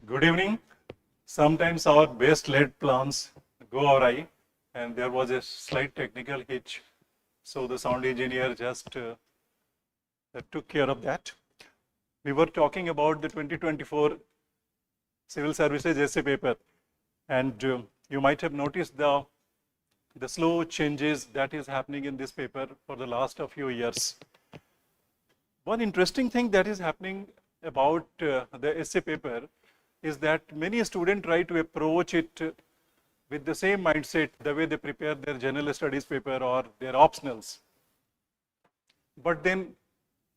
Good evening. Sometimes our best laid plans go awry, and there was a slight technical hitch. So the sound engineer just took care of that. We were talking about the 2024 Civil Services essay paper, and you might have noticed the slow changes that is happening in this paper for the last few years. One interesting thing that is happening about the essay paper is that many students try to approach it with the same mindset the way they prepare their general studies paper or their optionals. But then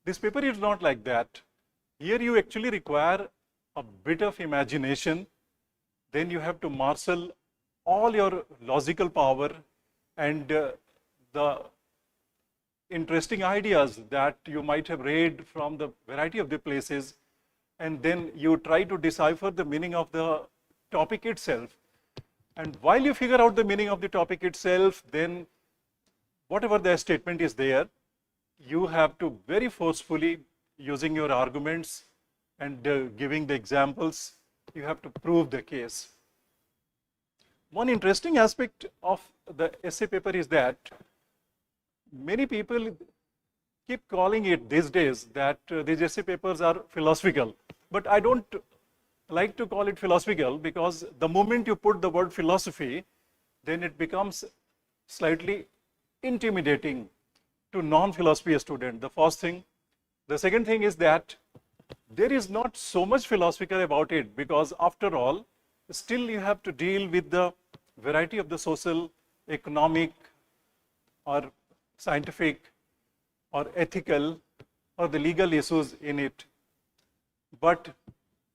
this paper is not like that. Here you actually require a bit of imagination. Then you have to marshal all your logical power and the interesting ideas that you might have read from the variety of the places, and then you try to decipher the meaning of the topic itself. And while you figure out the meaning of the topic itself, then whatever the statement is there, you have to very forcefully, using your arguments and giving the examples, you have to prove the case. One interesting aspect of the essay paper is that many people keep calling it these days that these essay papers are philosophical. But I don't like to call it philosophical, because the moment you put the word philosophy, then it becomes slightly intimidating to non-philosophy student. The first thing. The second thing is that there is not so much philosophical about it, because after all, still you have to deal with the variety of the social, economic, or scientific, or ethical, or the legal issues in it. But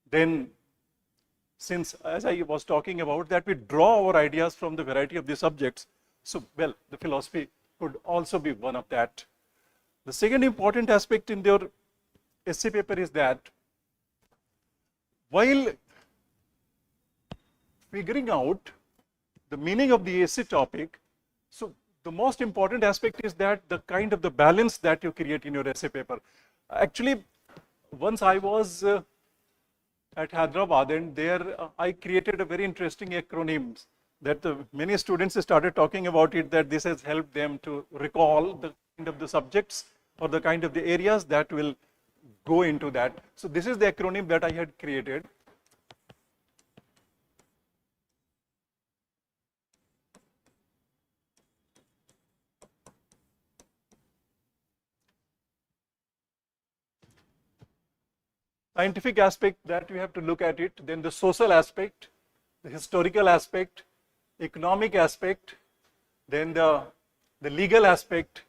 then, since, as I was talking about, that we draw our ideas from the variety of the subjects, so, well, the philosophy could also be one of that. The second important aspect in your essay paper is that while figuring out the meaning of the essay topic, so the most important aspect is that the kind of the balance that you create in your essay paper. Actually, once I was at Hyderabad, and there I created a very interesting acronym that many students started talking about it, that this has helped them to recall the kind of the subjects or the kind of the areas that will go into that. So this is the acronym that I had created. Scientific aspect, that we have to look at it, then the social aspect, the historical aspect, economic aspect, then the legal aspect,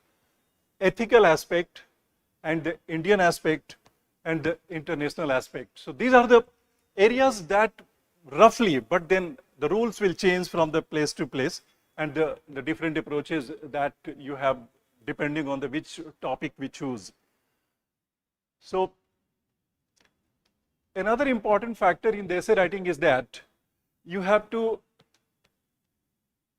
ethical aspect, and the Indian aspect, and the international aspect. So these are the areas that roughly, but then the rules will change from the place to place, and the different approaches that you have depending on the which topic we choose. So another important factor in the essay writing is that you have to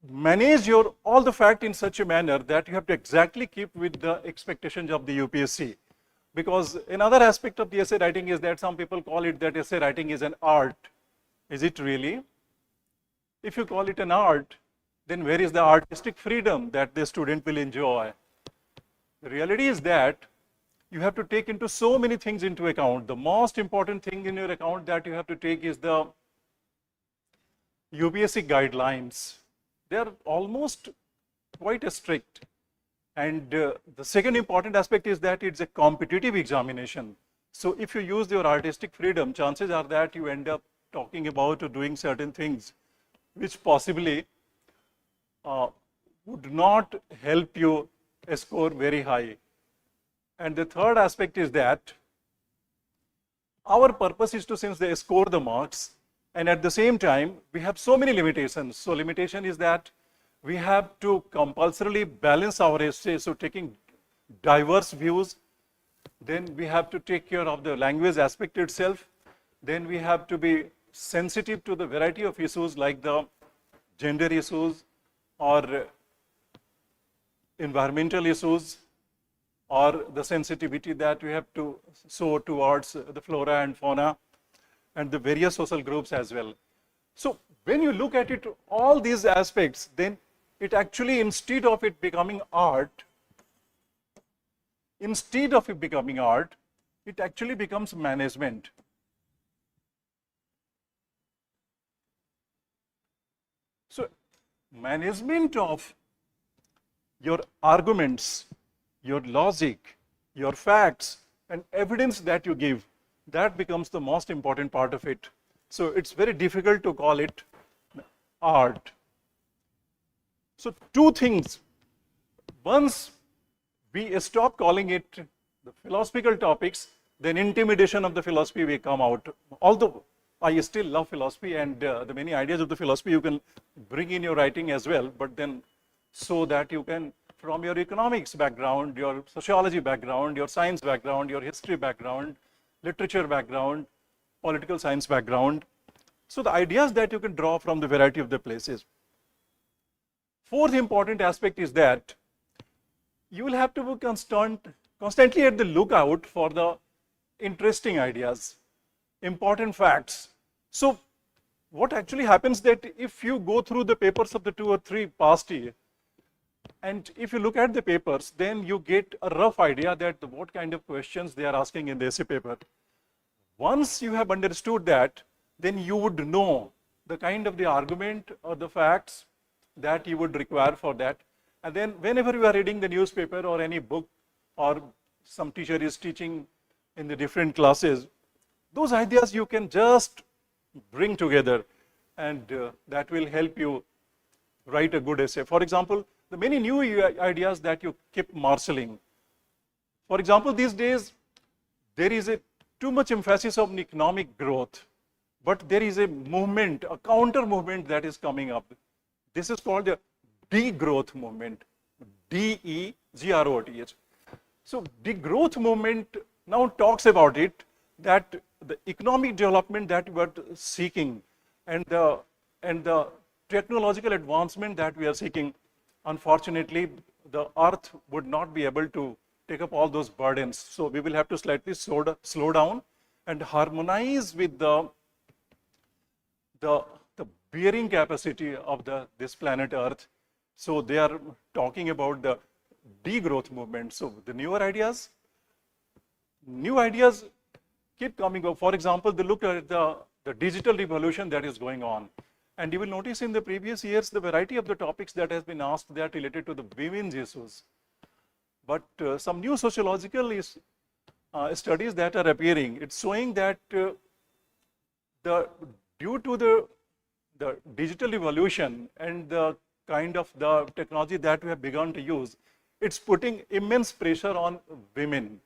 manage all the fact in such a manner that you have to exactly keep with the expectations of the UPSC. Because another aspect of the essay writing is that some people call it that essay writing is an art. Is it really? If you call it an art, then where is the artistic freedom that the student will enjoy? The reality is that you have to take into so many things into account. The most important thing in your account that you have to take is the UPSC guidelines. They are almost quite strict. And the second important aspect is that it's a competitive examination. So if you use your artistic freedom, chances are that you end up talking about or doing certain things which possibly would not help you score very high. And the third aspect is that our purpose is to, since they score the marks, and at the same time, we have so many limitations. So limitation is that we have to compulsorily balance our essay, so taking diverse views. Then we have to take care of the language aspect itself. Then we have to be sensitive to the variety of issues like the gender issues or environmental issues, or the sensitivity that we have to show towards the flora and fauna. and the various social groups as well. So when you look at it, all these aspects, then it actually, instead of it becoming art, it actually becomes management. So management of your arguments, your logic, your facts, and evidence that you give, that becomes the most important part of it. So it's very difficult to call it art. So two things. Once we stop calling it the philosophical topics, then intimidation of the philosophy will come out. Although I still love philosophy, and the many ideas of the philosophy you can bring in your writing as well, but then so that you can, from your economics background, your sociology background, your science background, your history background, literature background, political science background. So the ideas that you can draw from the variety of the places. Fourth important aspect is that you will have to be constantly at the lookout for the interesting ideas, important facts. So what actually happens that if you go through the papers of the 2 or 3 past year, and if you look at the papers, then you get a rough idea that what kind of questions they are asking in the essay paper. Once you have understood that, then you would know the kind of the argument or the facts that you would require for that. And then whenever you are reading the newspaper or any book, or some teacher is teaching in the different classes, those ideas you can just bring together, and that will help you write a good essay. For example, the many new ideas that you keep marshalling. For example, these days there is a too much emphasis on economic growth, but there is a movement, a counter movement that is coming up. This is called the degrowth movement, D-E-G-R-O-T-H. So degrowth movement now talks about it, that the economic development that we are seeking and the technological advancement that we are seeking, unfortunately, the earth would not be able to take up all those burdens. So we will have to slightly slow down and harmonize with the bearing capacity of this planet Earth. So they are talking about the degrowth movement. So the new ideas keep coming up. For example, they look at the digital revolution that is going on. And you will notice in the previous years, the variety of the topics that has been asked that related to the women's issues. But some new sociological studies that are appearing, it's showing that due to the digital evolution and the kind of the technology that we have begun to use, it's putting immense pressure on women.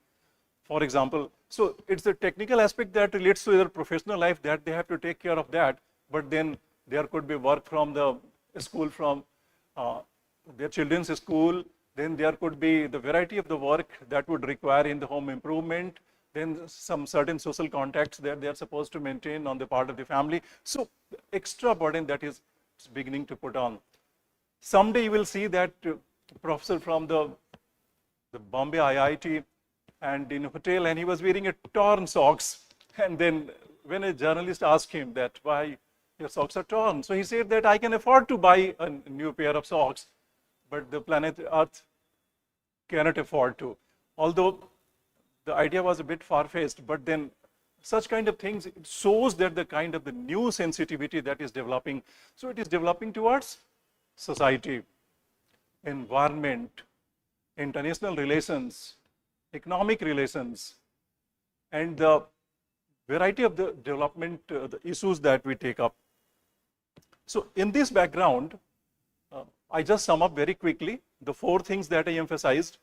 For example, so it's the technical aspect that relates to their professional life that they have to take care of that, but then there could be work from the school, from their children's school, then there could be the variety of the work that would require in the home improvement, then some certain social contacts that they are supposed to maintain on the part of the family. So extra burden that is beginning to put on. Someday you will see that professor from the Bombay IIT and in a hotel, and he was wearing a torn socks. And then when a journalist asked him that why your socks are torn, so he said that I can afford to buy a new pair of socks, but the planet Earth cannot afford to. Although the idea was a bit far-fetched, but then such kind of things, it shows that the kind of the new sensitivity that is developing. So it is developing towards society, environment, international relations, economic relations, and the variety of the development, the issues that we take up. So in this background, I just sum up very quickly the 4 things that I emphasized.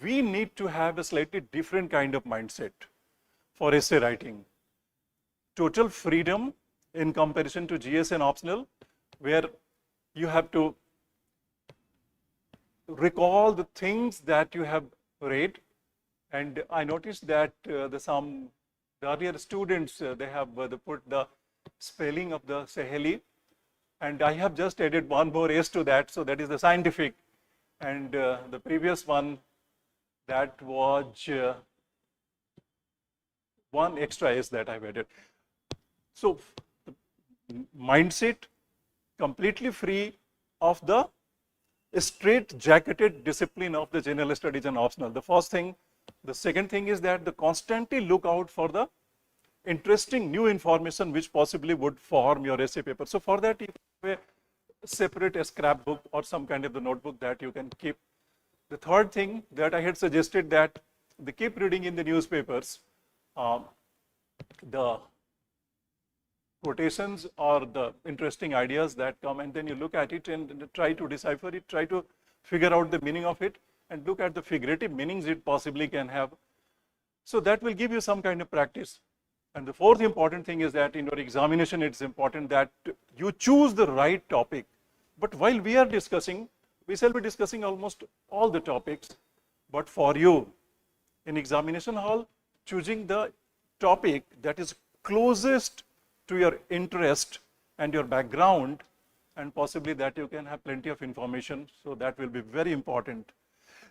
We need to have a slightly different kind of mindset for essay writing. Total freedom in comparison to GS and optional, where you have to recall the things that you have read. And I noticed that the earlier students, they have put the spelling of the Saheli, and I have just added one more S to that, so that is the scientific. And the previous one, that was one extra S that I've added. So mindset completely free of the straight jacketed discipline of the general studies and optional. The first thing. The second thing is that the constantly look out for the interesting new information which possibly would form your essay paper. So for that, you have a separate scrapbook or some kind of the notebook that you can keep. The third thing that I had suggested that they keep reading in the newspapers, the quotations or the interesting ideas that come, and then you look at it and try to decipher it, try to figure out the meaning of it, and look at the figurative meanings it possibly can have. So that will give you some kind of practice. And the fourth important thing is that in your examination, it's important that you choose the right topic. But while we are discussing, we shall be discussing almost all the topics. But for you, in examination hall, choosing the topic that is closest to your interest and your background, and possibly that you can have plenty of information. So that will be very important.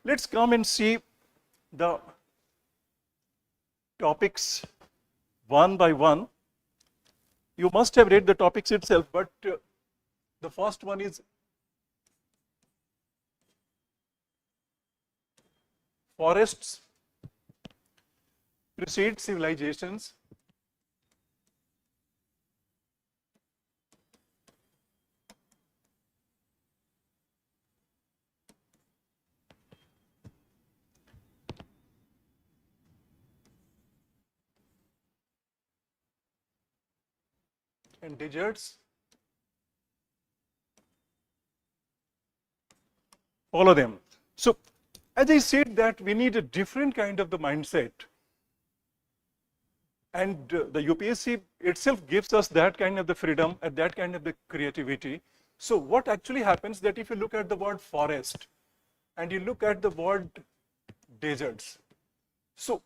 Let's come and see the topics one by one. You must have read the topics itself, but the first one is forests precede civilizations. And deserts follow them. So as I said that we need a different kind of the mindset, and the UPSC itself gives us that kind of the freedom and that kind of the creativity. So what actually happens that if you look at the word forest and you look at the word deserts, so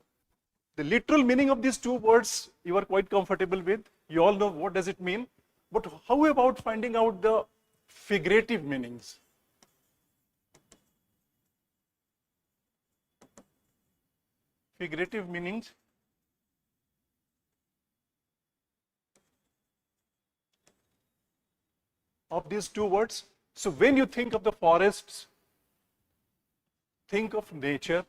the literal meaning of these two words you are quite comfortable with. You all know what does it mean. But how about finding out the figurative meanings? Figurative meanings of these two words. So when you think of the forests, think of nature,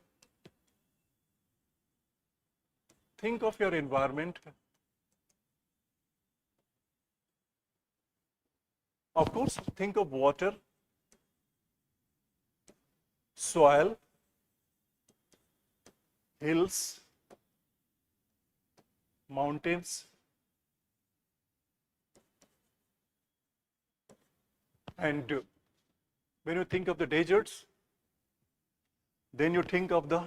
think of your environment. Of course, think of water, soil, hills, mountains, and when you think of the deserts, then you think of the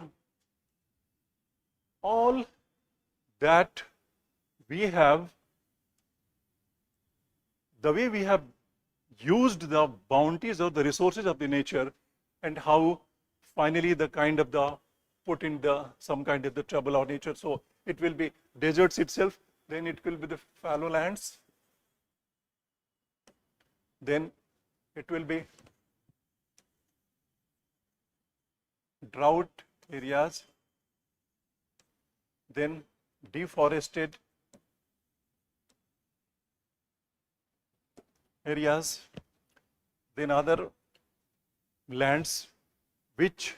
all that we have, the way we have used the bounties or the resources of the nature, and how finally the kind of the put in the some kind of the trouble or nature. So it will be deserts itself, then it will be the fallow lands, then it will be drought areas, then deforested areas, then other lands which,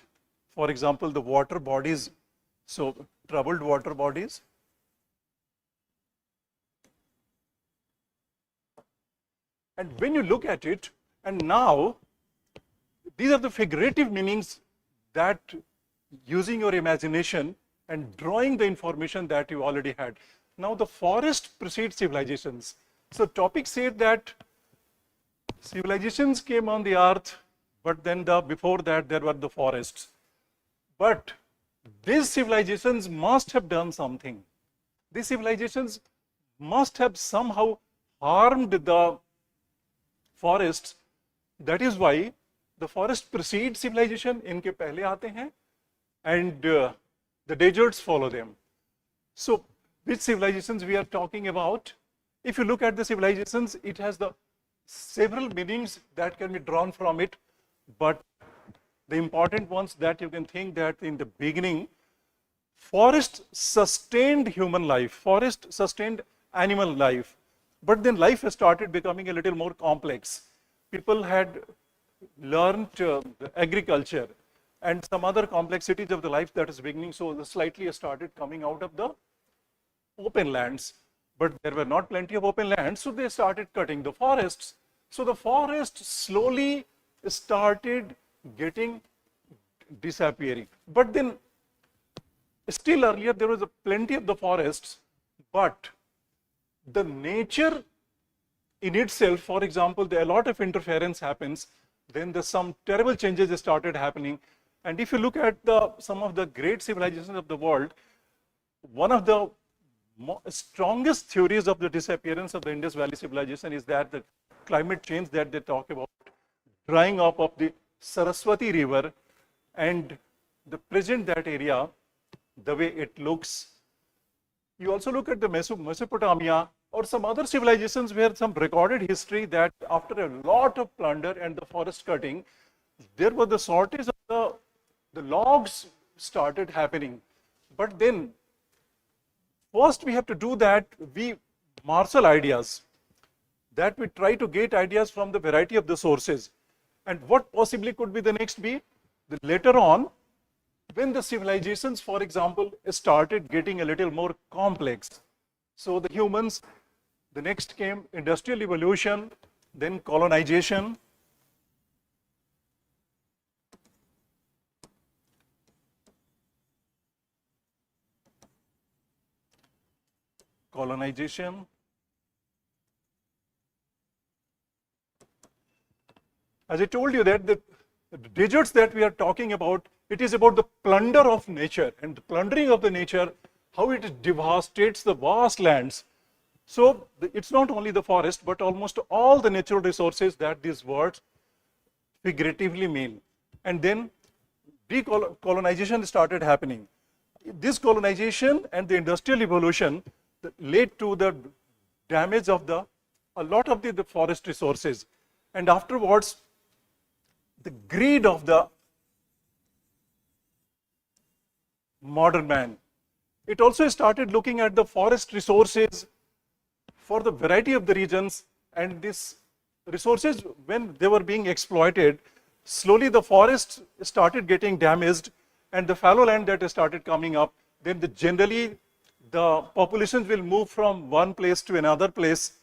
for example, the water bodies, so troubled water bodies, and when you look at it, and now these are the figurative meanings that using your imagination and drawing the information that you already had. Now the forest precedes civilizations. So topic said that civilizations came on the earth, but then before that there were the forests. But these civilizations must have done something. These civilizations must have somehow harmed the forests. That is why the forest precedes civilization, इनके पहले आते हैं, and the deserts follow them. So which civilizations we are talking about? If you look at the civilizations, it has the several meanings that can be drawn from it, but the important ones that you can think that in the beginning, forest sustained human life, forest sustained animal life. But then life has started becoming a little more complex. People had learned the agriculture and some other complexities of the life that is beginning, so the slightly started coming out of the open lands. But there were not plenty of open lands, so they started cutting the forests. So the forest slowly started getting disappearing. But then still earlier there was a plenty of the forests, but the nature in itself, for example, a lot of interference happens, then some terrible changes started happening. And if you look at some of the great civilizations of the world, one of the strongest theories of the disappearance of the Indus Valley civilization is that the climate change that they talk about, drying up of the Saraswati river, and the present that area, the way it looks. You also look at the Mesopotamia or some other civilizations where some recorded history that after a lot of plunder and the forest cutting, there was the shortage of the logs started happening. But then first we have to do that, we marshal ideas, that we try to get ideas from the variety of the sources. And what possibly could be the next be? Later on, when the civilizations, for example, started getting a little more complex. So the humans, the next came industrial evolution, then colonization. Colonization. As I told you that the deserts that we are talking about, it is about the plunder of nature, and the plundering of the nature, how it devastates the vast lands. So it's not only the forest, but almost all the natural resources that these words figuratively mean. And then decolonization started happening. This colonization and the industrial evolution led to the damage of a lot of the forest resources. And afterwards, the greed of the modern man. It also started looking at the forest resources for the variety of the regions, and these resources, when they were being exploited, slowly the forests started getting damaged and the fallow land that started coming up, then generally the populations will move from one place to another place,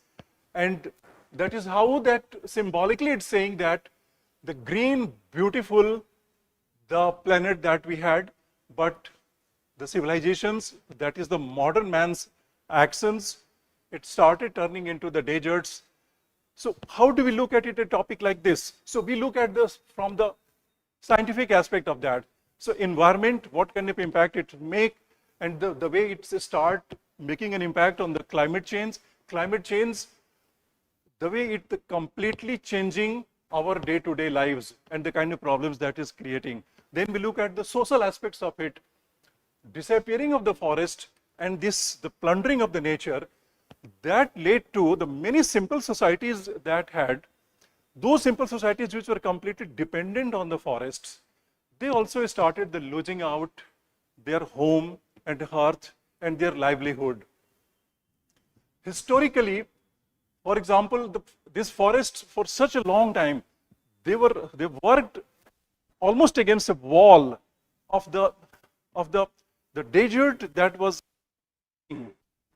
and that is how that symbolically it's saying that the green, beautiful, the planet that we had, but the civilizations, that is the modern man's actions, it started turning into the deserts. So how do we look at it, a topic like this? So we look at this from the scientific aspect of that. So environment, what kind of impact it make, and the way it start making an impact on the climate change, the way it completely changing our day-to-day lives and the kind of problems that is creating. Then we look at the social aspects of it, disappearing of the forest and the plundering of the nature, that led to the many simple societies that had, those simple societies which were completely dependent on the forests, they also started losing out their home and hearth and their livelihood. Historically, for example, these forests for such a long time, they worked almost against a wall of the desert that was.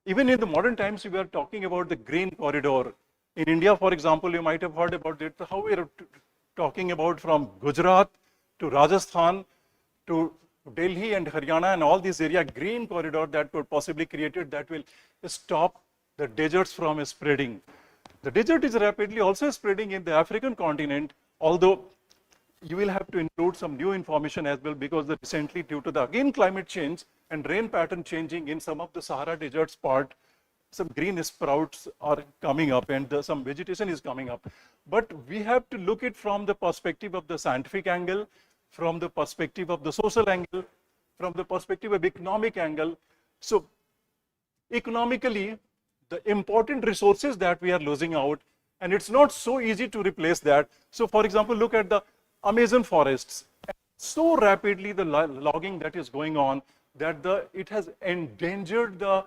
Even in the modern times, we are talking about the green corridor. In India, for example, you might have heard about it, how we are talking about from Gujarat to Rajasthan to Delhi and Haryana and all these areas, green corridor that could possibly created that will stop the deserts from spreading. The desert is rapidly also spreading in the African continent, although you will have to include some new information as well, because recently, due to the again climate change and rain pattern changing in some of the Sahara deserts part, some green sprouts are coming up and some vegetation is coming up. But we have to look at from the perspective of the scientific angle, from the perspective of the social angle, from the perspective of economic angle. So economically, the important resources that we are losing out, and it's not so easy to replace that. So for example, look at the Amazon forests. So rapidly the logging that is going on, that it has endangered the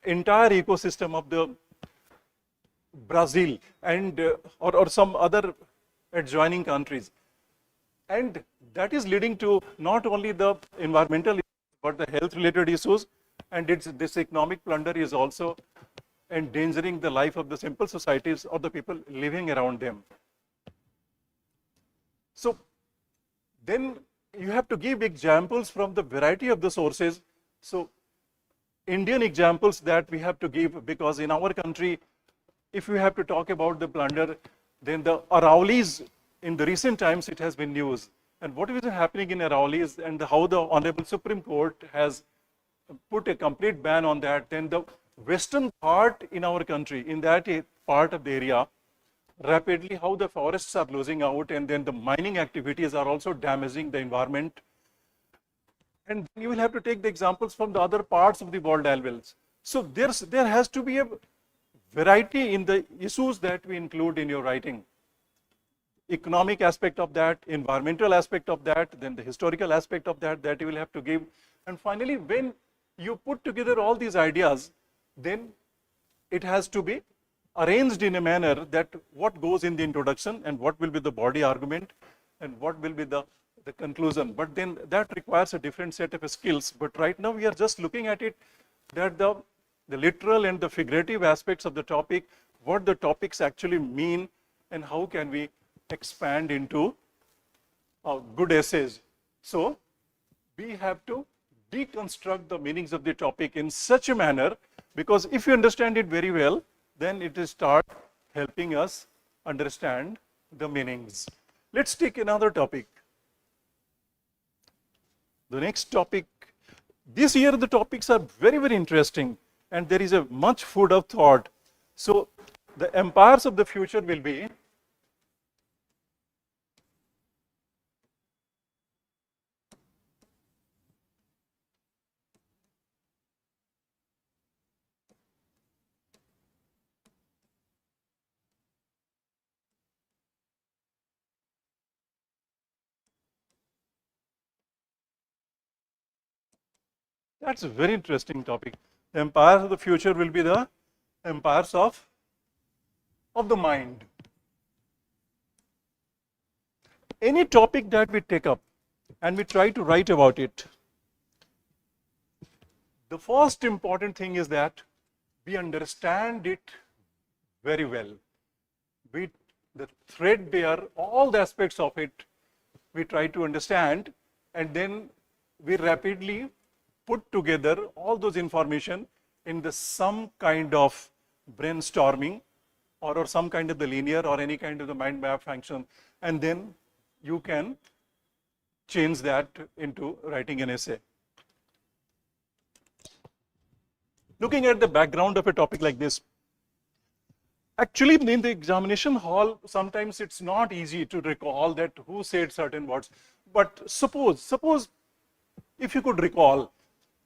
entire ecosystem of the Brazil and or some other adjoining countries. And that is leading to not only the environmental issues, but the health related issues, and this economic plunder is also endangering the life of the simple societies or the people living around them. So then you have to give examples from the variety of the sources. So Indian examples that we have to give, because in our country, if we have to talk about the plunder, then the Aravallis, in the recent times, it has been news. And what is happening in Aravallis and how the Honorable Supreme Court has put a complete ban on that, then the western part in our country, in that part of the area, rapidly how the forests are losing out, and then the mining activities are also damaging the environment. And you will have to take the examples from the other parts of the world as well. So there has to be a variety in the issues that we include in your writing. Economic aspect of that, environmental aspect of that, then the historical aspect of that, that you will have to give. And finally, when you put together all these ideas, then it has to be arranged in a manner that what goes in the introduction and what will be the body argument and what will be the conclusion. But then that requires a different set of skills. But right now we are just looking at it that the literal and the figurative aspects of the topic, what the topics actually mean, and how can we expand into good essays. So we have to deconstruct the meanings of the topic in such a manner, because if you understand it very well, then it will start helping us understand the meanings. Let's take another topic. The next topic, this year the topics are very, very interesting, and there is a much food of thought. So the empires of the future will be that's a very interesting topic. The empires of the future will be the empires of the mind. Any topic that we take up and we try to write about it, the first important thing is that we understand it very well. We the threadbare, all the aspects of it, we try to understand, and then we rapidly put together all those information in the some kind of brainstorming or some kind of the linear or any kind of the mind map function, and then you can change that into writing an essay. Looking at the background of a topic like this, actually in the examination hall, sometimes it's not easy to recall that who said certain words. But suppose if you could recall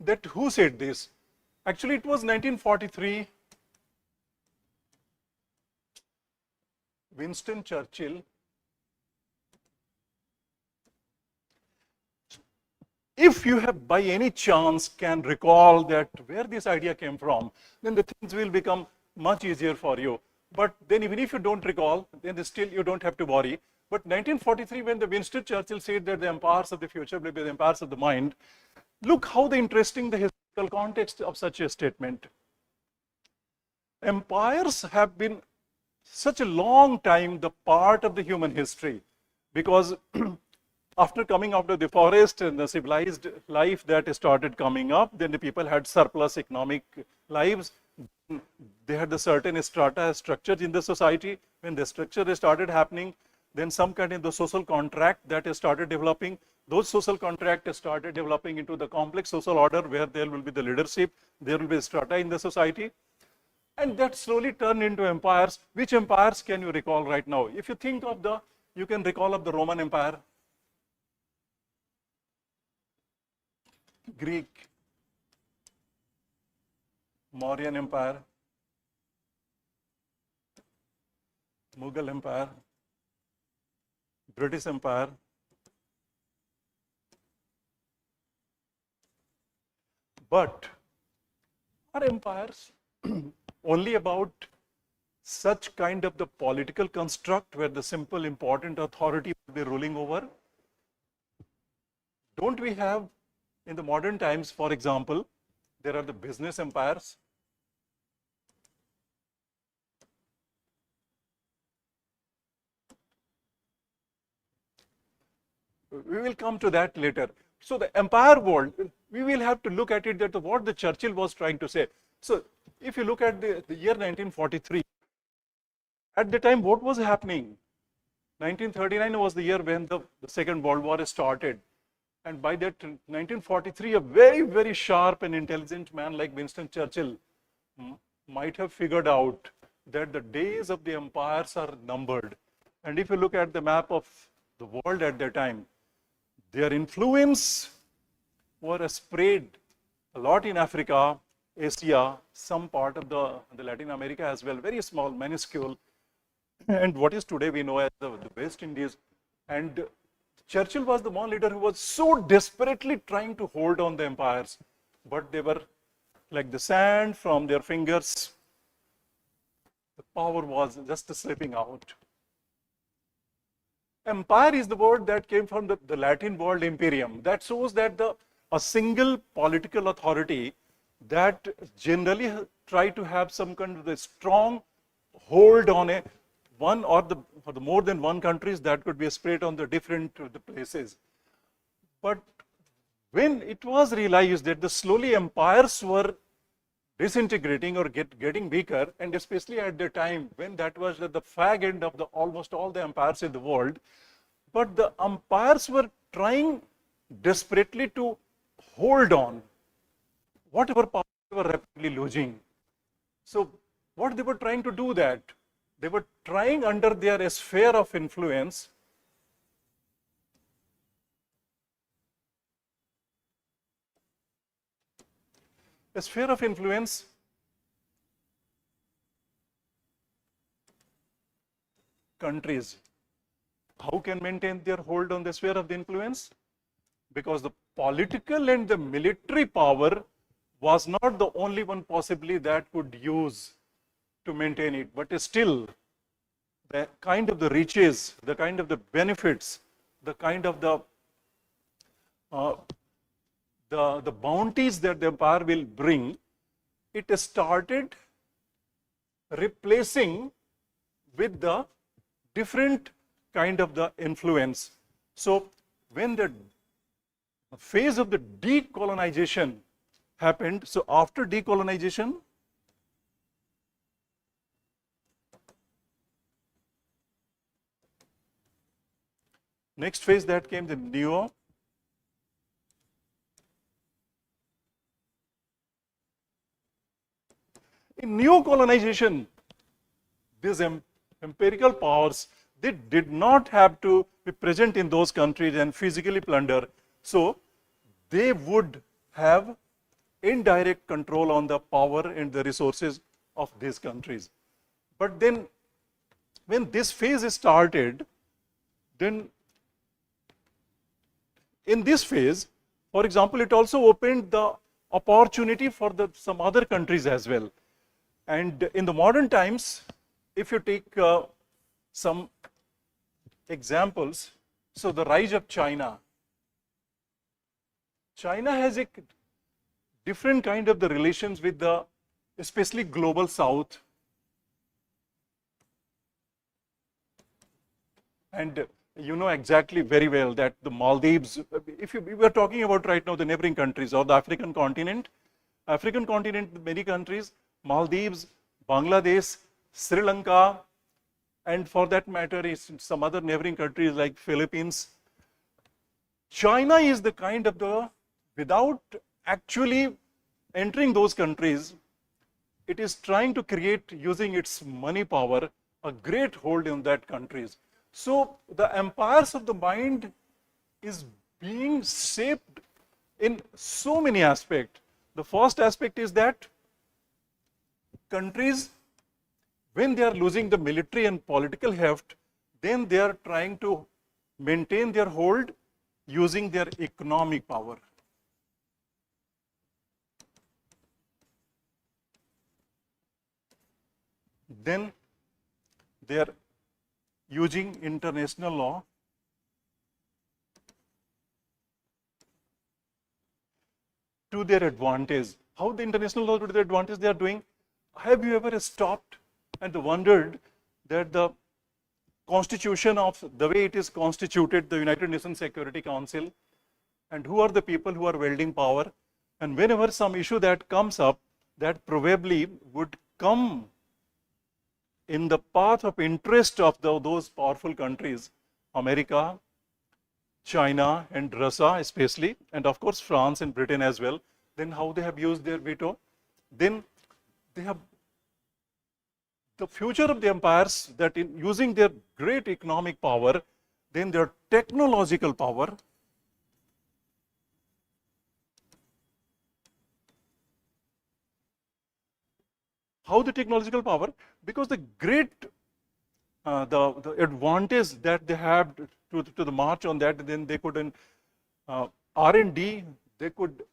that who said this. Actually, it was 1943, Winston Churchill. If you have by any chance can recall that where this idea came from, then the things will become much easier for you. But then even if you don't recall, then still you don't have to worry. But 1943, when the Winston Churchill said that the empires of the future will be the empires of the mind, look how interesting the historical context of such a statement. Empires have been such a long time the part of the human history, because after coming out of the forest and the civilized life that started coming up, then the people had surplus economic lives. They had the certain strata structures in the society. When the structure started happening, then some kind of the social contract that started developing. Those social contracts started developing into the complex social order where there will be the leadership, there will be strata in the society. And that slowly turned into empires. Which empires can you recall right now? If you think of you can recall of the Roman Empire, Greek, Mauryan Empire, Mughal Empire, British Empire. But are empires only about such kind of the political construct where the simple important authority will be ruling over? Don't we have in the modern times, for example, there are the business empires. We will come to that later. So the empire world, we will have to look at it that what the Churchill was trying to say. So if you look at the year 1943, at the time what was happening? 1939 was the year when the Second World War started. And by that 1943, a very, very sharp and intelligent man like Winston Churchill might have figured out that the days of the empires are numbered. And if you look at the map of the world at that time, their influence were spread a lot in Africa, Asia, some part of the Latin America as well, very small, minuscule, and what is today we know as the West Indies. And Churchill was the one leader who was so desperately trying to hold on the empires, but they were like the sand from their fingers. The power was just slipping out. Empire is the word that came from the Latin word imperium. That shows that a single political authority that generally try to have some kind of a strong hold on a one or the more than one countries that could be spread on the different places. But when it was realized that the slowly empires were disintegrating or getting weaker, and especially at the time when that was at the fag end of the almost all the empires in the world, but the empires were trying desperately to hold on whatever power they were rapidly losing. So what they were trying to do that? They were trying under their sphere of influence countries. How can maintain their hold on the sphere of the influence? Because the political and the military power was not the only one possibly that could use to maintain it, but still the kind of the riches, the kind of the benefits, the kind of the bounties that the empire will bring, it started replacing with the different kind of the influence. So when the phase of the decolonization happened, so after decolonization, next phase that came the neo. In neo-colonization, these empirical powers, they did not have to be present in those countries and physically plunder. So they would have indirect control on the power and the resources of these countries. But then when this phase started, then in this phase, for example, it also opened the opportunity for some other countries as well. And in the modern times, if you take some examples, so the rise of China. China has a different kind of the relations with the, especially global South. And you know exactly very well that the Maldives, if we were talking about right now the neighboring countries or the African continent, many countries, Maldives, Bangladesh, Sri Lanka, and for that matter is some other neighboring countries like Philippines. China is the kind of the, without actually entering those countries, it is trying to create, using its money power, a great hold in that countries. So the empires of the mind is being shaped in so many aspects. The first aspect is that countries, when they are losing the military and political heft, then they are trying to maintain their hold using their economic power. Then they are using international law to their advantage. How the international law to their advantage they are doing? Have you ever stopped and wondered that the constitution of the way it is constituted, the United Nations Security Council, and who are the people who are wielding power? And whenever some issue that comes up, that probably would come in the path of interest of those powerful countries, America, China and Russia especially, and of course France and Britain as well, then how they have used their veto? Then they have the future of the empires that in using their great economic power, then their technological power, how the technological power? Because the great the advantage that they have to the march on that, then they could in R&D, they could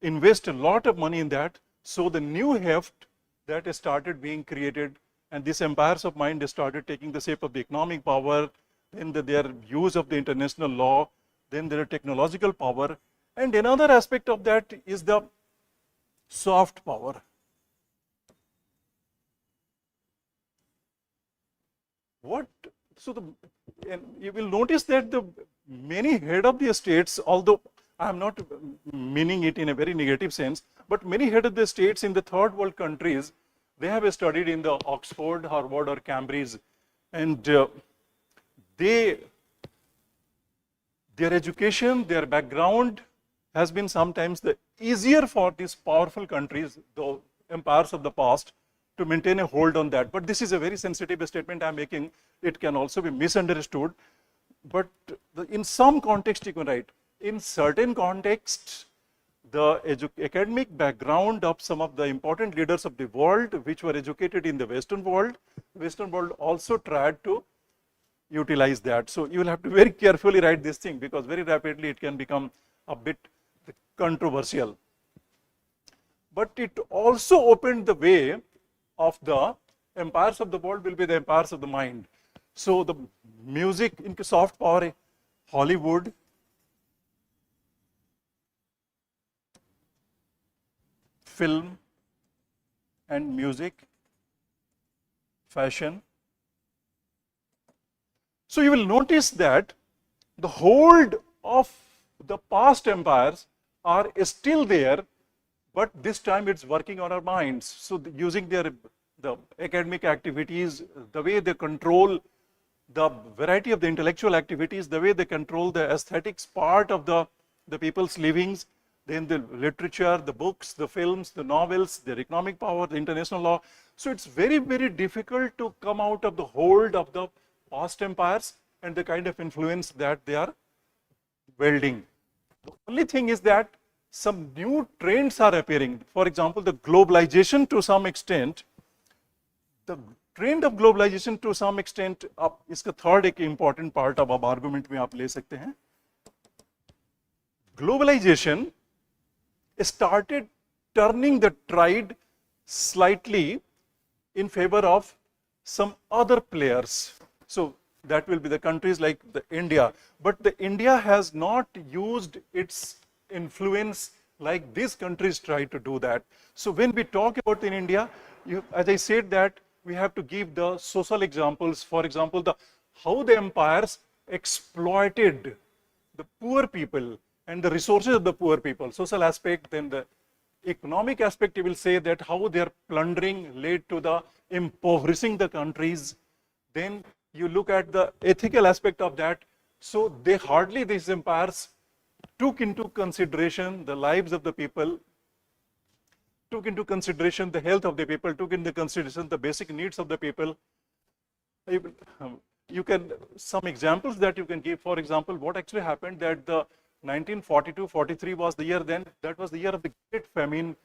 invest a lot of money in that. So the new heft that started being created, and these empires of mind, they started taking the shape of the economic power, then their use of the international law, then their technological power, and another aspect of that is the soft power. So and you will notice that the many head of the states, although I am not meaning it in a very negative sense, but many head of the states in the third world countries, they have studied in the Oxford, Harvard or Cambridge, and their education, their background has been sometimes the easier for these powerful countries, the empires of the past, to maintain a hold on that. But this is a very sensitive statement I am making. It can also be misunderstood. But in some context, you can write. In certain contexts, the academic background of some of the important leaders of the world, which were educated in the Western world also tried to utilize that. So you will have to very carefully write this thing, because very rapidly it can become a bit controversial. But it also opened the way of the empires of the world will be the empires of the mind. So the music in soft power, Hollywood, film and music, fashion. So you will notice that the hold of the past empires are still there, but this time it's working on our minds. So using the academic activities, the way they control the variety of the intellectual activities, the way they control the aesthetics part of the people's livings, then the literature, the books, the films, the novels, their economic power, the international law. So it's very, very difficult to come out of the hold of the past empires and the kind of influence that they are wielding. The only thing is that some new trends are appearing. For example, the globalization to some extent, the trend of globalization to some extent, इसका third एक important part of our argument में आप ले सकते हैं. Globalization started turning the tide slightly in favor of some other players. So that will be the countries like the India. But the India has not used its influence like these countries try to do that. So when we talk about in India, as I said that we have to give the social examples. For example, how the empires exploited the poor people and the resources of the poor people, social aspect. Then the economic aspect, you will say that how their plundering led to the impoverishing the countries. Then you look at the ethical aspect of that. So they hardly, these empires, took into consideration the lives of the people, took into consideration the health of the people, took into consideration the basic needs of the people. You can, some examples that you can give, for example, what actually happened that the 1942-43 was the year then, that was the year of the great famine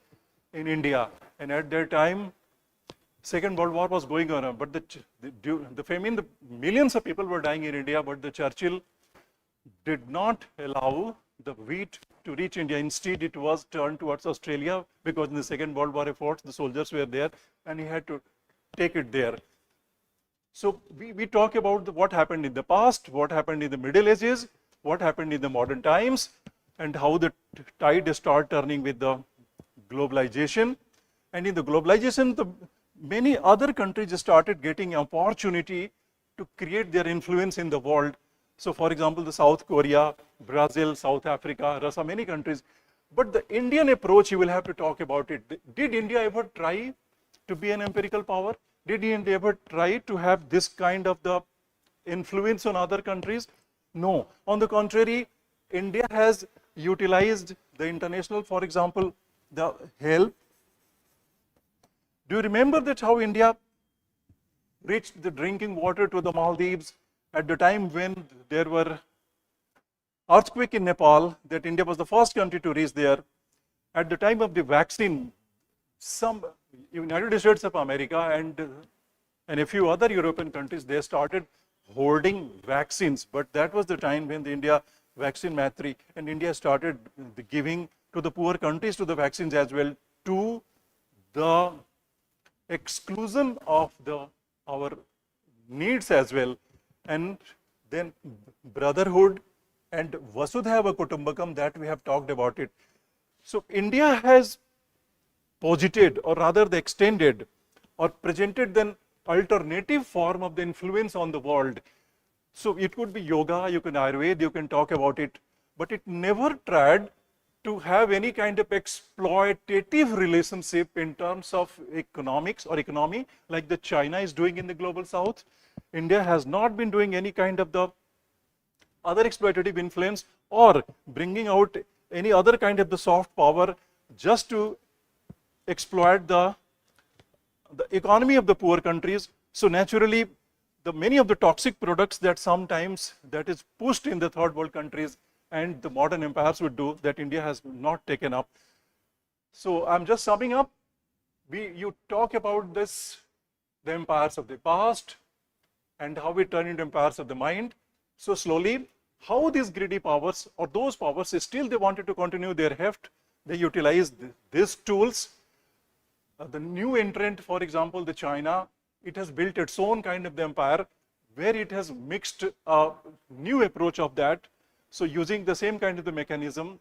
in India. And at that time, Second World War was going on, but the famine, the millions of people were dying in India, but the Churchill did not allow the wheat to reach India. Instead, it was turned towards Australia, because in the Second World War efforts, the soldiers were there and he had to take it there. So we talk about what happened in the past, what happened in the Middle Ages, what happened in the modern times, and how the tide start turning with the globalization. And in the globalization, many other countries started getting opportunity to create their influence in the world. So for example, the South Korea, Brazil, South Africa, there are so many countries. But the Indian approach, you will have to talk about it. Did India ever try to be an empirical power? Did India ever try to have this kind of the influence on other countries? No. On the contrary, India has utilized the international, for example, the help. Do you remember that how India reached the drinking water to the Maldives at the time when there were earthquake in Nepal, that India was the first country to reach there. At the time of the vaccine, some United States of America and a few other European countries, they started hoarding vaccines. But that was the time when the India vaccine mastery and India started giving to the poor countries to the vaccines as well, to the exclusion of our needs as well. And then brotherhood and Vasudhaiva Kutumbakam, that we have talked about it. So India has posited, or rather the extended or presented an alternative form of the influence on the world. So it could be yoga, you can Ayurveda, you can talk about it, but it never tried to have any kind of exploitative relationship in terms of economics or economy like the China is doing in the global south. India has not been doing any kind of the other exploitative influence or bringing out any other kind of the soft power just to exploit the economy of the poor countries. So naturally, many of the toxic products that sometimes that is pushed in the third world countries and the modern empires would do, that India has not taken up. So I'm just summing up. You talk about this, the empires of the past and how we turn into empires of the mind. So slowly, how these greedy powers or those powers still they wanted to continue their heft, they utilized these tools. The new entrant, for example, the China, it has built its own kind of the empire where it has mixed a new approach of that. So using the same kind of the mechanism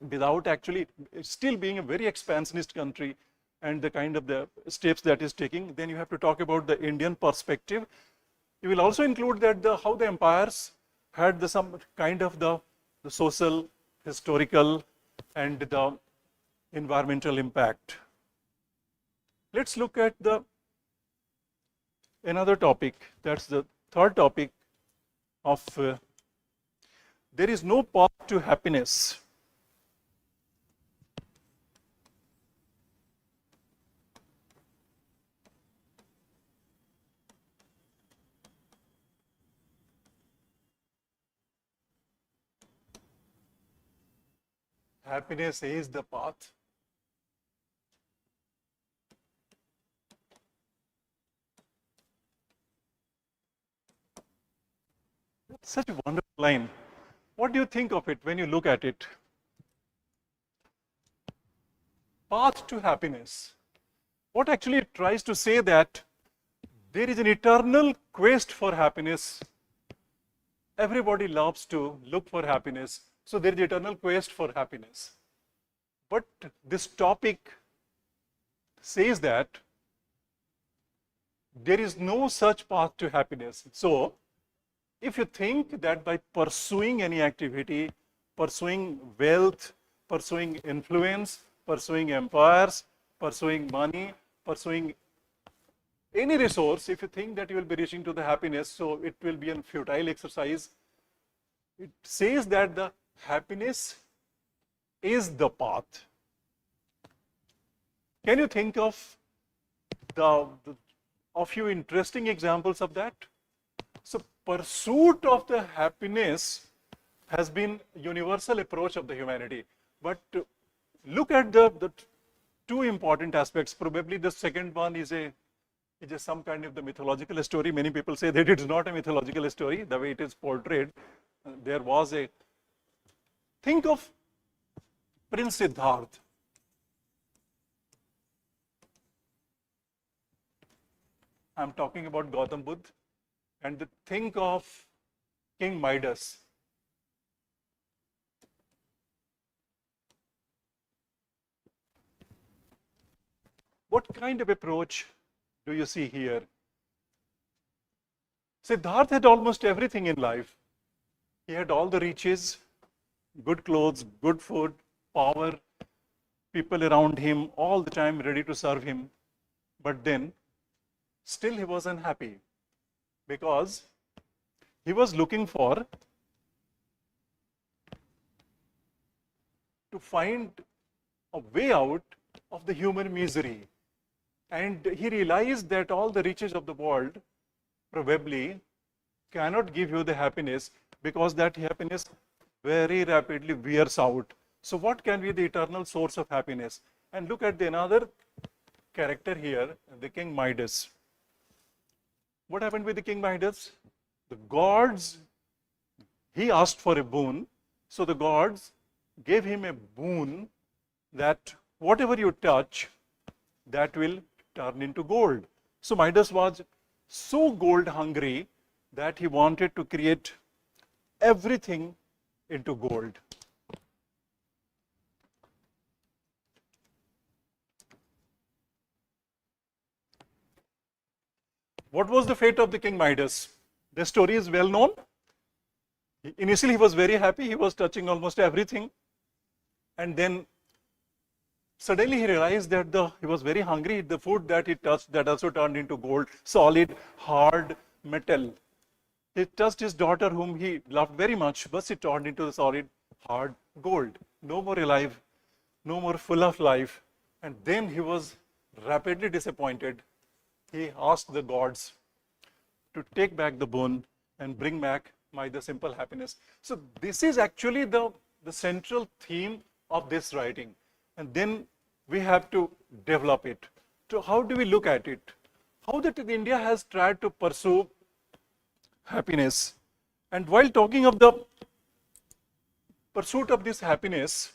without actually still being a very expansionist country and the kind of the steps that is taking. Then you have to talk about the Indian perspective. You will also include that how the empires had some kind of the social, historical, and the environmental impact. Let's look at another topic. That's the third topic of there is no path to happiness. Happiness is the path. Such a wonderful line. What do you think of it when you look at it? Path to happiness. What actually it tries to say that there is an eternal quest for happiness. Everybody loves to look for happiness. So there is eternal quest for happiness. But this topic says that there is no such path to happiness. So if you think that by pursuing any activity, pursuing wealth, pursuing influence, pursuing empires, pursuing money, pursuing any resource, if you think that you will be reaching to the happiness, so it will be a futile exercise. It says that the happiness is the path. Can you think of a few interesting examples of that? So pursuit of the happiness has been a universal approach of the humanity. But look at the two important aspects. Probably the second one is some kind of the mythological story. Many people say that it is not a mythological story, the way it is portrayed. There was think of Prince Siddhartha. I'm talking about Gautam Buddha. And think of King Midas. What kind of approach do you see here? Siddhartha had almost everything in life. He had all the riches, good clothes, good food, power, people around him all the time ready to serve him. But then, still he was unhappy because he was looking for to find a way out of the human misery. And he realized that all the riches of the world probably cannot give you the happiness because that happiness very rapidly wears out. So what can be the eternal source of happiness? And look at the another character here, the King Midas. What happened with the King Midas? The gods, he asked for a boon. So the gods gave him a boon that whatever you touch, that will turn into gold. So Midas was so gold hungry that he wanted to create everything into gold. What was the fate of the King Midas? The story is well known. Initially, he was very happy. He was touching almost everything. And then suddenly he realized that he was very hungry. The food that he touched, that also turned into gold, solid, hard metal. He touched his daughter, whom he loved very much, but it turned into solid, hard gold. No more alive, no more full of life. And then he was rapidly disappointed. He asked the gods to take back the boon and bring back the simple happiness. So this is actually the central theme of this writing. And then we have to develop it. So how do we look at it? How that India has tried to pursue happiness. And while talking of the pursuit of this happiness,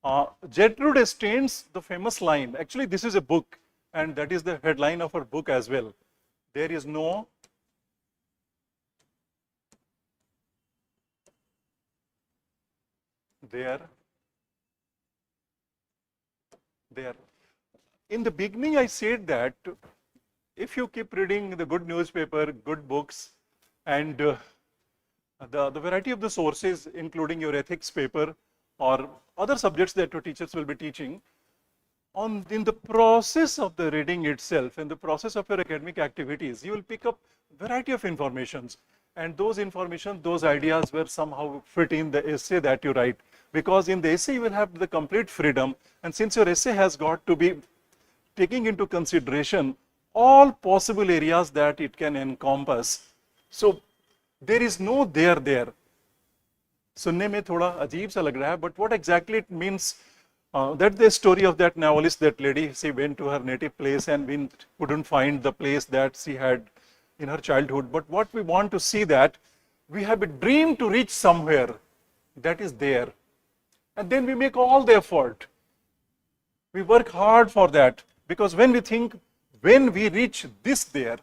Gertrude Stein's the famous line, actually this is a book, and that is the headline of her book as well. There is no there. In the beginning, I said that if you keep reading the good newspaper, good books, and the variety of the sources, including your ethics paper or other subjects that your teachers will be teaching, in the process of the reading itself, in the process of your academic activities, you will pick up variety of informations. And those information, those ideas will somehow fit in the essay that you write. Because in the essay, you will have the complete freedom. And since your essay has got to be taking into consideration all possible areas that it can encompass. So there is no there. सुनने में थोड़ा अजीब सा लग रहा है, but what exactly it means, that's the story of that novelist, that lady. She went to her native place and couldn't find the place that she had in her childhood. But what we want to see, that we have a dream to reach somewhere that is there. And then we make all the effort. We work hard for that, because when we think, when we reach this there,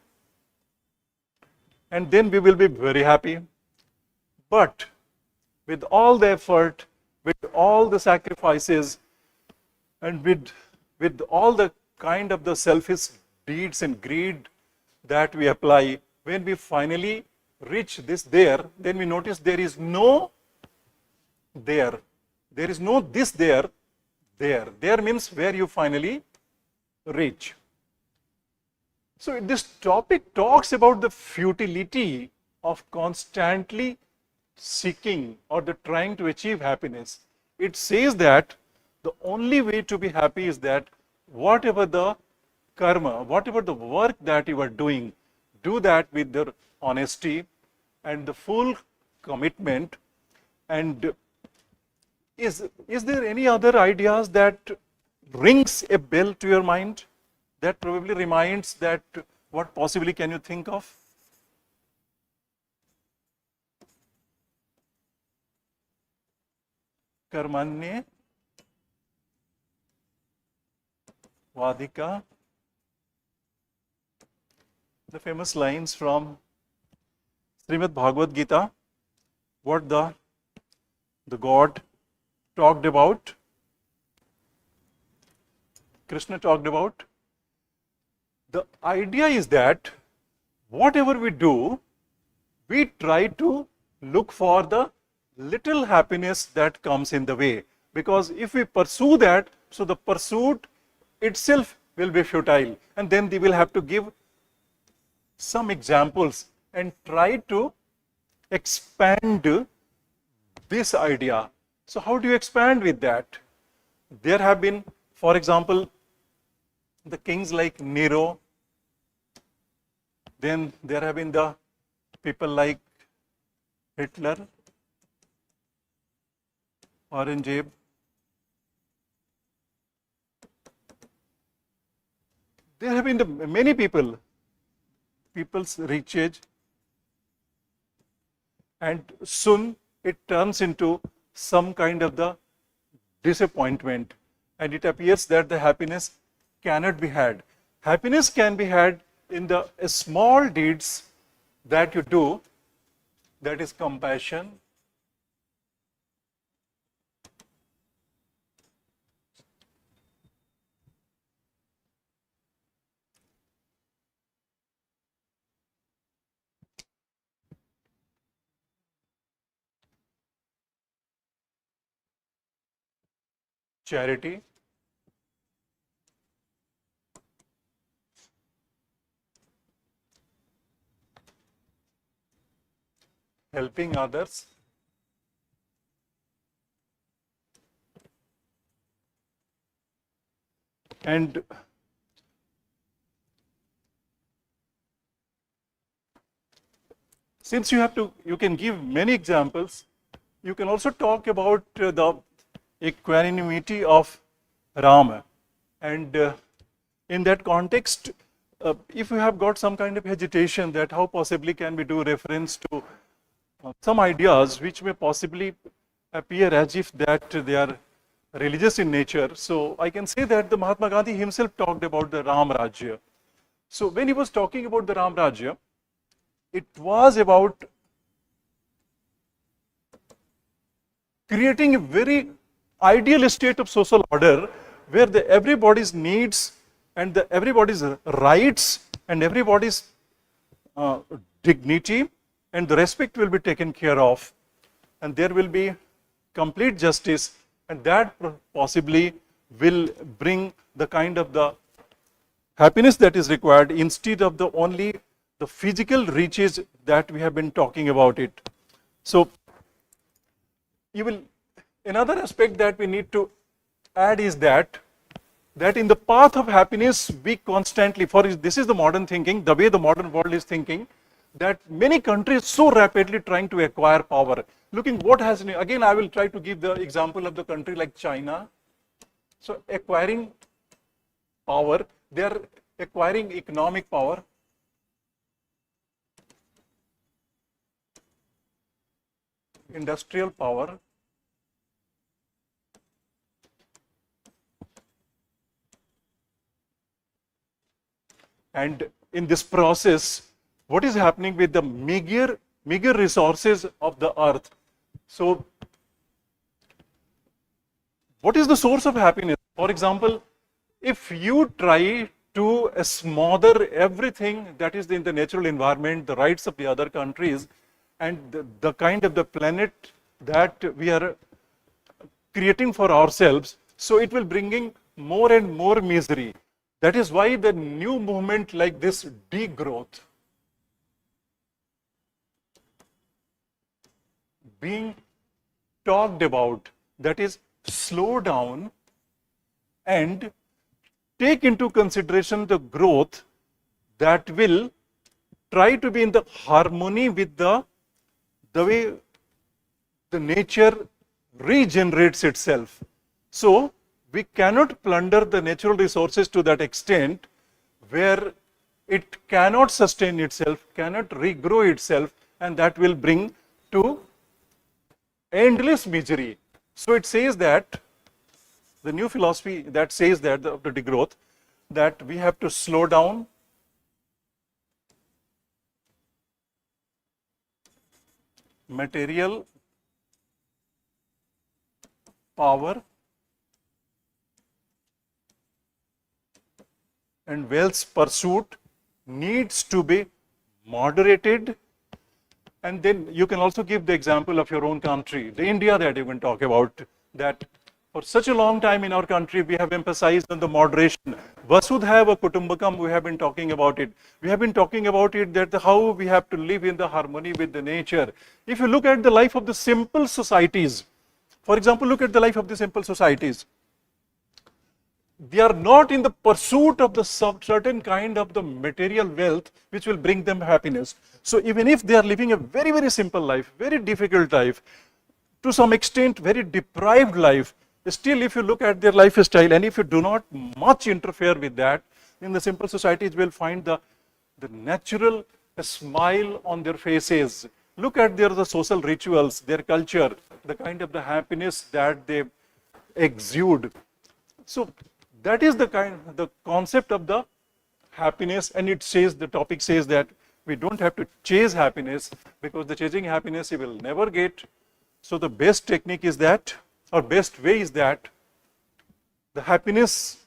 and then we will be very happy. But with all the effort, with all the sacrifices, and with all the kind of the selfish deeds and greed that we apply, when we finally reach this there, then we notice there is no there. There is no this there. There means where you finally reach. So this topic talks about the futility of constantly seeking or the trying to achieve happiness. It says that the only way to be happy is that whatever the karma, whatever the work that you are doing, do that with the honesty and the full commitment. And is there any other ideas that rings a bell to your mind, that probably reminds that what possibly can you think of? Karmanye Vadika the famous lines from Srimad Bhagavad Gita, what the God talked about, Krishna talked about. The idea is that whatever we do, we try to look for the little happiness that comes in the way. Because if we pursue that, so the pursuit itself will be futile. And then they will have to give some examples and try to expand this idea. So how do you expand with that? There have been, for example, the kings like Nero. Then there have been the people like Hitler, Aurangzeb. There have been the many people's reach age, and soon it turns into some kind of the disappointment, and it appears that the happiness cannot be had. Happiness can be had in the small deeds that you do, that is compassion, charity, helping others, and since you can give many examples, you can also talk about the equanimity of Rama. And in that context, if you have got some kind of hesitation that how possibly can we do reference to some ideas which may possibly appear as if that they are religious in nature. So I can say that the Mahatma Gandhi himself talked about the Ram Rajya. So when he was talking about the Ram Rajya, it was about creating a very ideal state of social order where everybody's needs and everybody's rights and everybody's dignity and the respect will be taken care of, and there will be complete justice, and that possibly will bring the kind of the happiness that is required instead of the only the physical riches that we have been talking about it. So another aspect that we need to add is that in the path of happiness we constantly, this is the modern thinking, the way the modern world is thinking, that many countries so rapidly trying to acquire power. Looking what has, again I will try to give the example of the country like China. So acquiring power, they are acquiring economic power, industrial power, and in this process, what is happening with the meager resources of the earth? So, what is the source of happiness? For example, if you try to smother everything that is in the natural environment, the rights of the other countries, and the kind of the planet that we are creating for ourselves, so it will bringing more and more misery. That is why the new movement like this degrowth being talked about, that is slow down and take into consideration the growth that will try to be in the harmony with the way the nature regenerates itself. So we cannot plunder the natural resources to that extent where it cannot sustain itself, cannot regrow itself, and that will bring to endless misery. So it says that the new philosophy that says that of the degrowth, that we have to slow down, material power and wealth's pursuit needs to be moderated. And then you can also give the example of your own country, the India that you can talk about, that for such a long time in our country, we have emphasized on the moderation. Vasudhaiva Kutumbakam, we have been talking about it. We have been talking about it, that how we have to live in the harmony with the nature. If you look at the life of the simple societies, for example, look at the life of the simple societies. They are not in the pursuit of the certain kind of the material wealth which will bring them happiness. So even if they are living a very, very simple life, very difficult life, to some extent very deprived life, still if you look at their lifestyle and if you do not much interfere with that, in the simple societies will find the natural smile on their faces. Look at the social rituals, their culture, the kind of the happiness that they exude. So that is the concept of the happiness, and it says, the topic says that we don't have to chase happiness, because the chasing happiness you will never get. So the best technique is that, or best way is that, the happiness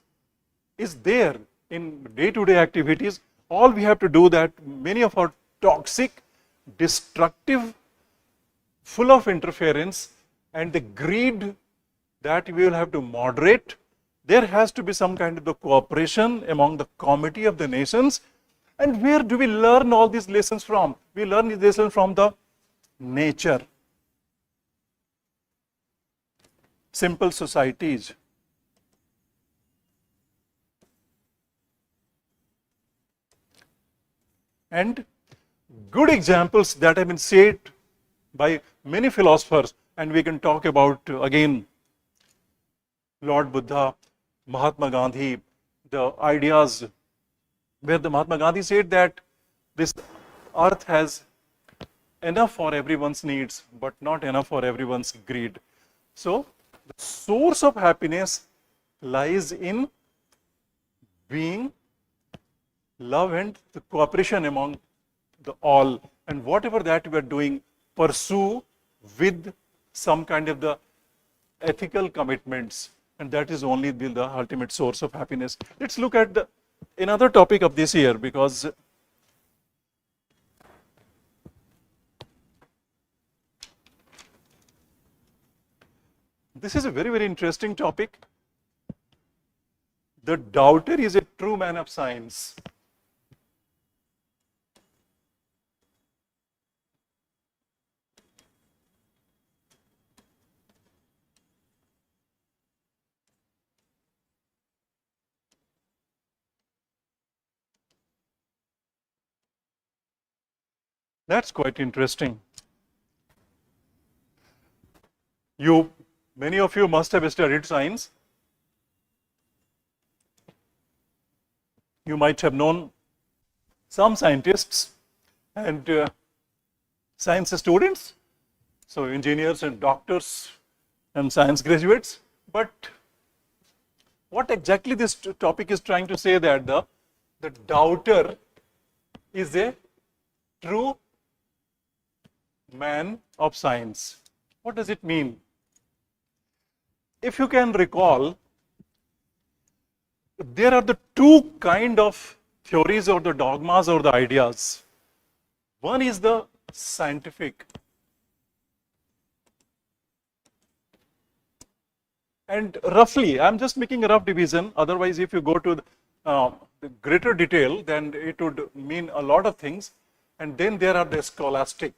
is there in day-to-day activities. All we have to do that, many of our toxic, destructive, full of interference and the greed that we will have to moderate. There has to be some kind of the cooperation among the comity of the nations. And where do we learn all these lessons from? We learn these lessons from the nature. Simple societies. And good examples that have been said by many philosophers, and we can talk about again Lord Buddha, Mahatma Gandhi, the ideas where the Mahatma Gandhi said that this earth has enough for everyone's needs, but not enough for everyone's greed. So the source of happiness lies in being, love and the cooperation among the all, and whatever that we are doing, pursue with some kind of the ethical commitments, and that is only the ultimate source of happiness. Let's look at another topic of this year, because this is a very, very interesting topic. The doubter is a true man of science. That's quite interesting. Many of you must have studied science. You might have known some scientists and science students, so engineers and doctors and science graduates. But what exactly this topic is trying to say, that the doubter is a true man of science. What does it mean? If you can recall, there are the two kind of theories or the dogmas or the ideas. One is the scientific, and roughly, I'm just making a rough division, otherwise if you go to the greater detail, then it would mean a lot of things. And then there are the scholastic.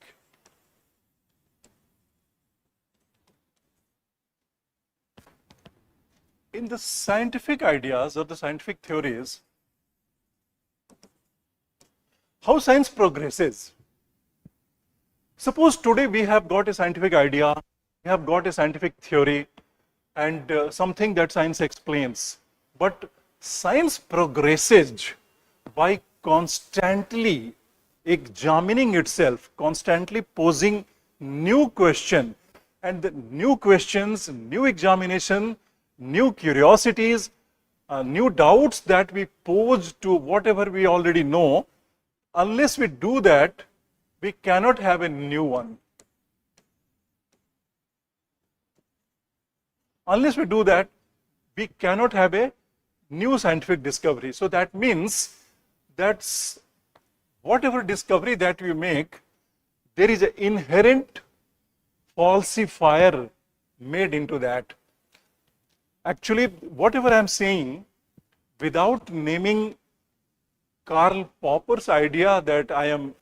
In the scientific ideas or the scientific theories, how science progresses. Suppose today we have got a scientific idea, we have got a scientific theory, and something that science explains. But science progresses by constantly examining itself, constantly posing new question, and the new questions, new examination, new curiosities, new doubts that we pose to whatever we already know. Unless we do that, we cannot have a new one. Unless we do that, we cannot have a new scientific discovery. So that means that whatever discovery that we make, there is an inherent falsifier made into that. Actually, whatever I am saying, without naming Karl Popper's idea that I am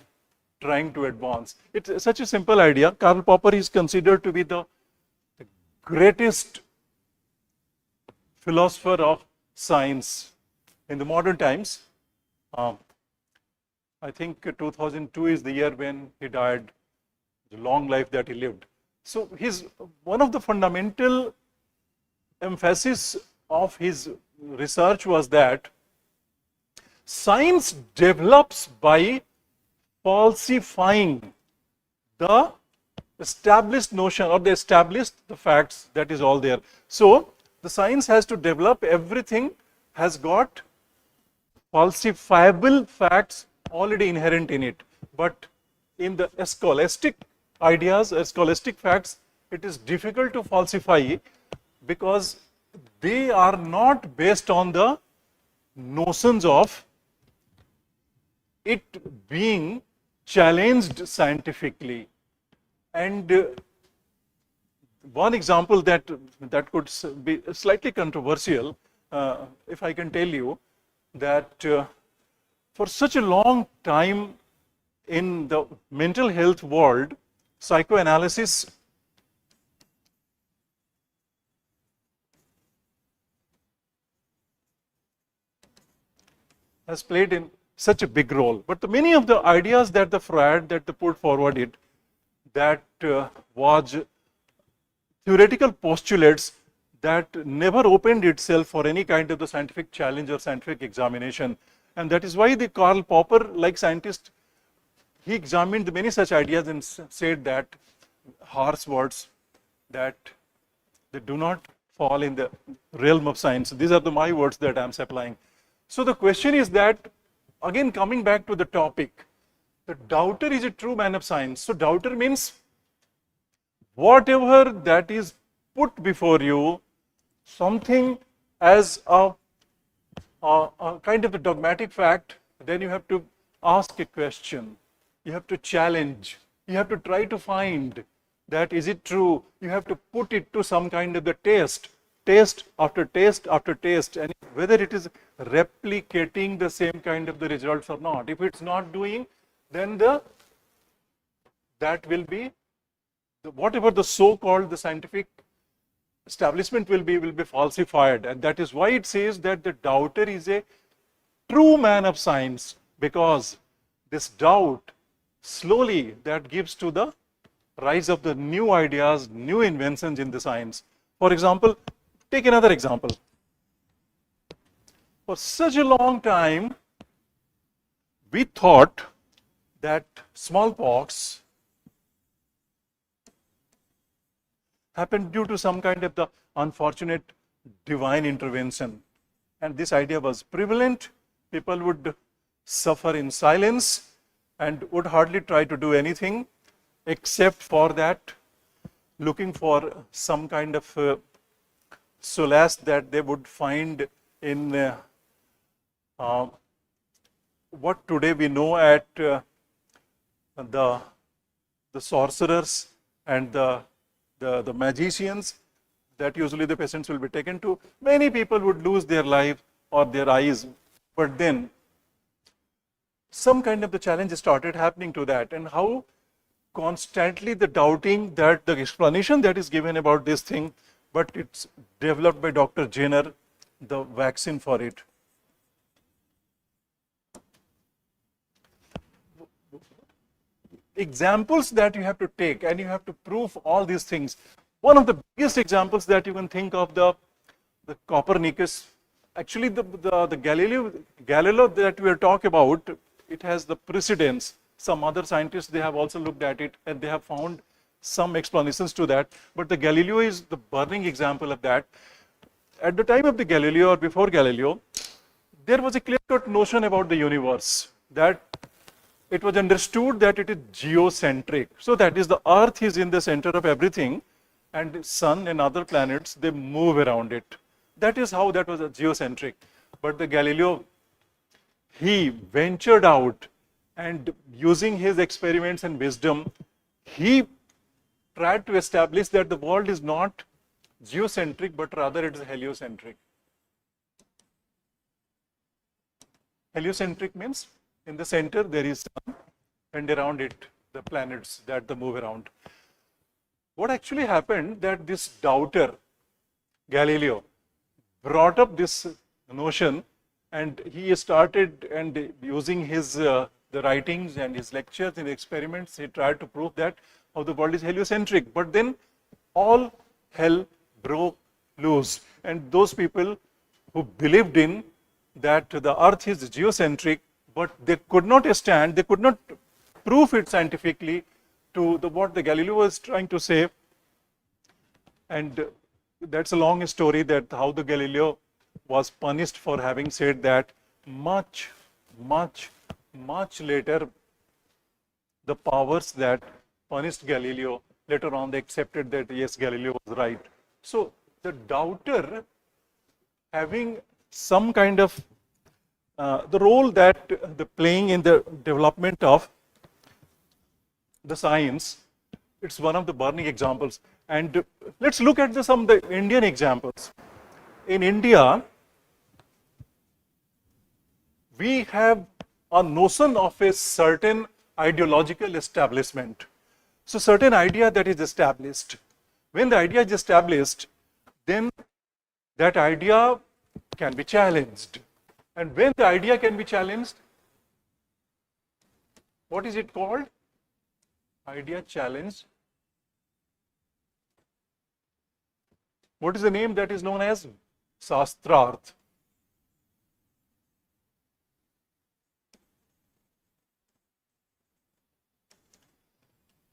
trying to advance. It's such a simple idea. Karl Popper is considered to be the greatest philosopher of science in the modern times. I think 2002 is the year when he died, the long life that he lived. So one of the fundamental emphasis of his research was that science develops by falsifying the established notion or the facts that is all there. So the science has to develop, everything has got falsifiable facts already inherent in it. But in the scholastic ideas, scholastic facts, it is difficult to falsify because they are not based on the notions of it being challenged scientifically. And one example that could be slightly controversial, if I can tell you, that for such a long time in the mental health world, psychoanalysis has played in such a big role. But many of the ideas that the Freud that they put forward that was theoretical postulates that never opened itself for any kind of the scientific challenge or scientific examination. And that is why the Karl Popper, like scientist, he examined many such ideas and said that harsh words that they do not fall in the realm of science. These are my words that I am supplying. So the question is that, again coming back to the topic, the doubter is a true man of science. So doubter means whatever that is put before you, something as a kind of a dogmatic fact, then you have to ask a question. You have to challenge. You have to try to find that is it true. You have to put it to some kind of the test after test after test, and whether it is replicating the same kind of the results or not. If it's not doing, then that will be whatever the so-called the scientific establishment will be falsified. And that is why it says that the doubter is a true man of science, because this doubt slowly that gives to the rise of the new ideas, new inventions in the science. For example, take another example. For such a long time, we thought that smallpox happened due to some kind of the unfortunate divine intervention. And this idea was prevalent. People would suffer in silence and would hardly try to do anything except for that, looking for some kind of solace that they would find in what today we know at the sorcerers and the magicians, that usually the patients will be taken to. Many people would lose their life or their eyes, but then some kind of the challenge started happening to that, and how constantly the doubting that the explanation that is given about this thing, but it's developed by Dr. Jenner, the vaccine for it. Examples that you have to take, and you have to prove all these things. One of the biggest examples that you can think of, the Copernicus. Actually, the Galileo that we are talking about, it has the precedence. Some other scientists, they have also looked at it and they have found some explanations to that. But the Galileo is the burning example of that. At the time of the Galileo or before Galileo, there was a clear-cut notion about the universe, that it was understood that it is geocentric. So that is, the earth is in the center of everything, and sun and other planets, they move around it. That is how that was a geocentric. But the Galileo, he ventured out, and using his experiments and wisdom, he tried to establish that the world is not geocentric, but rather it is heliocentric. Heliocentric means in the center there is sun, and around it the planets that they move around. What actually happened, that this doubter, Galileo, brought up this notion, and he started, and using his the writings and his lectures and experiments, he tried to prove that how the world is heliocentric. But then all hell broke loose, and those people who believed in that the earth is geocentric, but they could not stand, they could not prove it scientifically to what the Galileo was trying to say. And that's a long story, that how the Galileo was punished for having said that. Much later, the powers that punished Galileo, later on they accepted that yes, Galileo was right. So the doubter, having some kind of the role that the playing in the development of the science, it's one of the burning examples. And let's look at some of the Indian examples. In India, we have a notion of a certain ideological establishment. So certain idea that is established. When the idea is established, then that idea can be challenged. And when the idea can be challenged, what is it called? Idea challenged. What is the name that is known as? Shastrarth.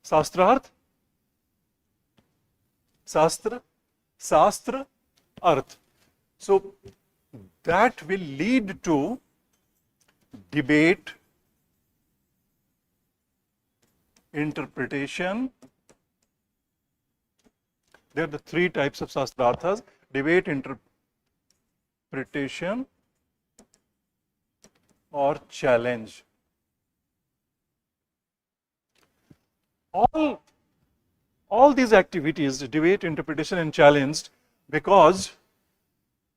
Shastrarth? Shastra, Arth. So that will lead to debate, interpretation. There are the three types of Shastrarthas: debate, interpretation, or challenge. All these activities, debate, interpretation, and challenge, because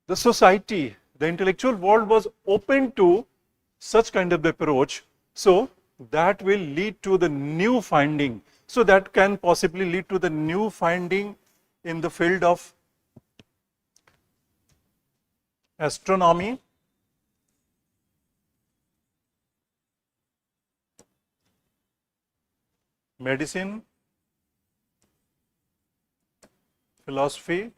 the society, the intellectual world was open to such kind of approach, so that will lead to the new finding. So that can possibly lead to the new finding in the field of astronomy, medicine, philosophy,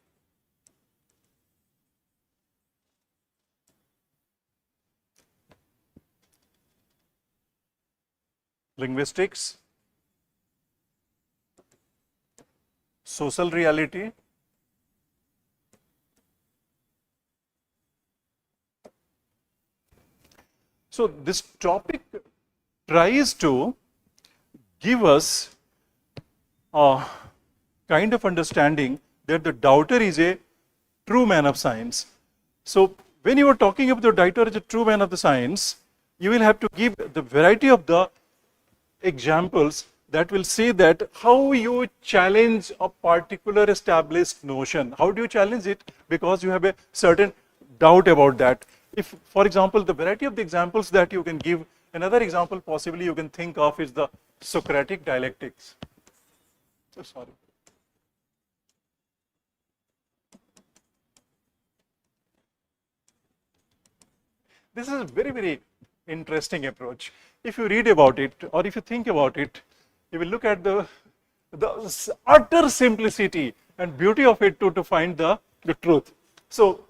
linguistics, social reality, so this topic tries to give us a kind of understanding that the doubter is a true man of science. So when you are talking about the doubter as a true man of the science, you will have to give the variety of the examples that will say that how you challenge a particular established notion. How do you challenge it? Because you have a certain doubt about that. If, for example, the variety of the examples that you can give, another example possibly you can think of is the Socratic dialectics. So sorry. This is a very interesting approach. If you read about it, or if you think about it, you will look at the utter simplicity and beauty of it to find the truth. So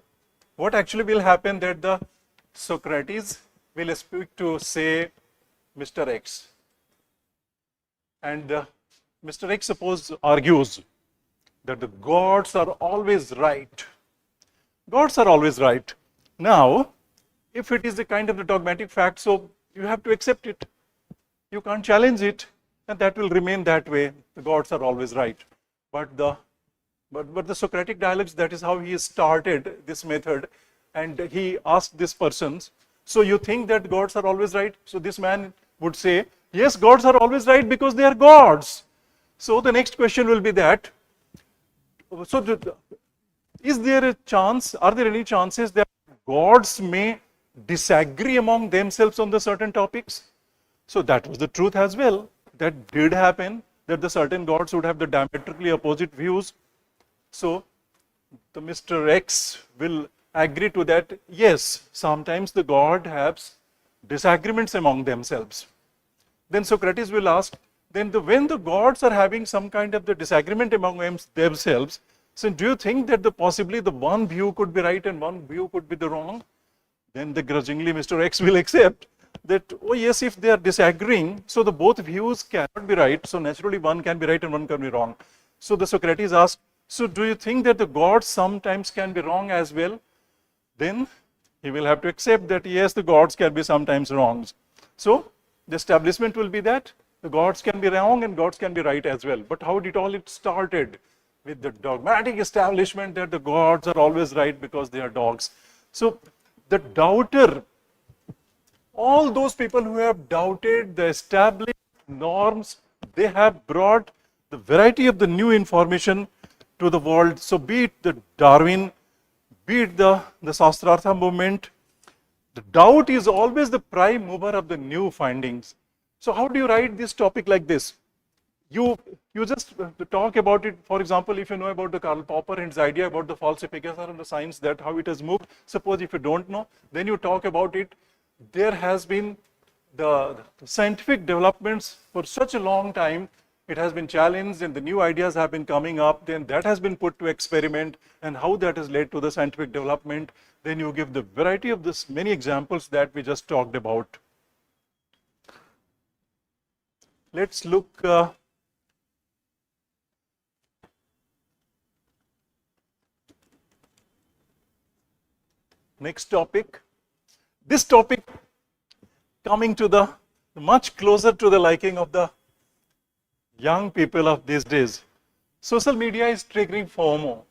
what actually will happen, that the Socrates will speak to, say, Mr. X, and Mr. X suppose argues that the gods are always right. Gods are always right. Now, if it is a kind of the dogmatic fact, so you have to accept it. You can't challenge it, and that will remain that way. The gods are always right. But the But the Socratic dialogues, that is how he started this method. And he asked this person, so you think that gods are always right? So this man would say, yes, gods are always right because they are gods. So the next question will be that, so is there a chance, are there any chances that gods may disagree among themselves on the certain topics? So that was the truth as well. That did happen, that the certain gods would have the diametrically opposite views. So the Mr. X will agree to that, yes, sometimes the god has disagreements among themselves. Then Socrates will ask, then when the gods are having some kind of the disagreement among themselves, so do you think that possibly the one view could be right and one view could be the wrong? Then the grudgingly Mr. X will accept that, oh yes, if they are disagreeing, so the both views cannot be right, so naturally one can be right and one can be wrong. So the Socrates asked, so do you think that the gods sometimes can be wrong as well? Then he will have to accept that yes, the gods can be sometimes wrong. So the establishment will be that the gods can be wrong and gods can be right as well. But how did all it started? With the dogmatic establishment that the gods are always right because they are dogs. So the doubter, all those people who have doubted the established norms, they have brought the variety of the new information to the world. So be it the Darwin, be it the Sastrartha movement, the doubt is always the prime mover of the new findings. So how do you write this topic like this? You just talk about it. For example, if you know about the Karl Popper and his idea about the falsification and the science, that how it has moved. Suppose if you don't know, then you talk about it. There has been the scientific developments for such a long time. It has been challenged and the new ideas have been coming up. Then that has been put to experiment and how that has led to the scientific development. Then you give the variety of this many examples that we just talked about. Let's look. Next topic. This topic coming to the much closer to the liking of the young people of these days. Social media is triggering FOMO.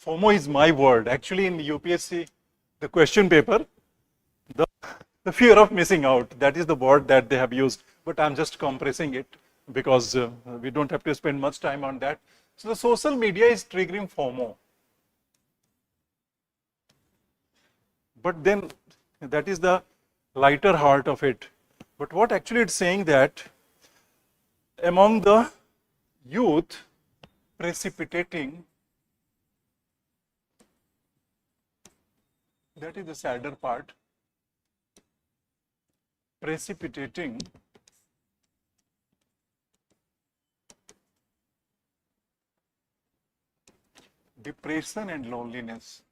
FOMO is my word. Actually, in UPSC, the question paper, the fear of missing out, that is the word that they have used, but I'm just compressing it because we don't have to spend much time on that. So the social media is triggering FOMO. But then that is the lighter heart of it. But what actually it's saying that among the youth precipitating, that is the sadder part, precipitating depression and loneliness.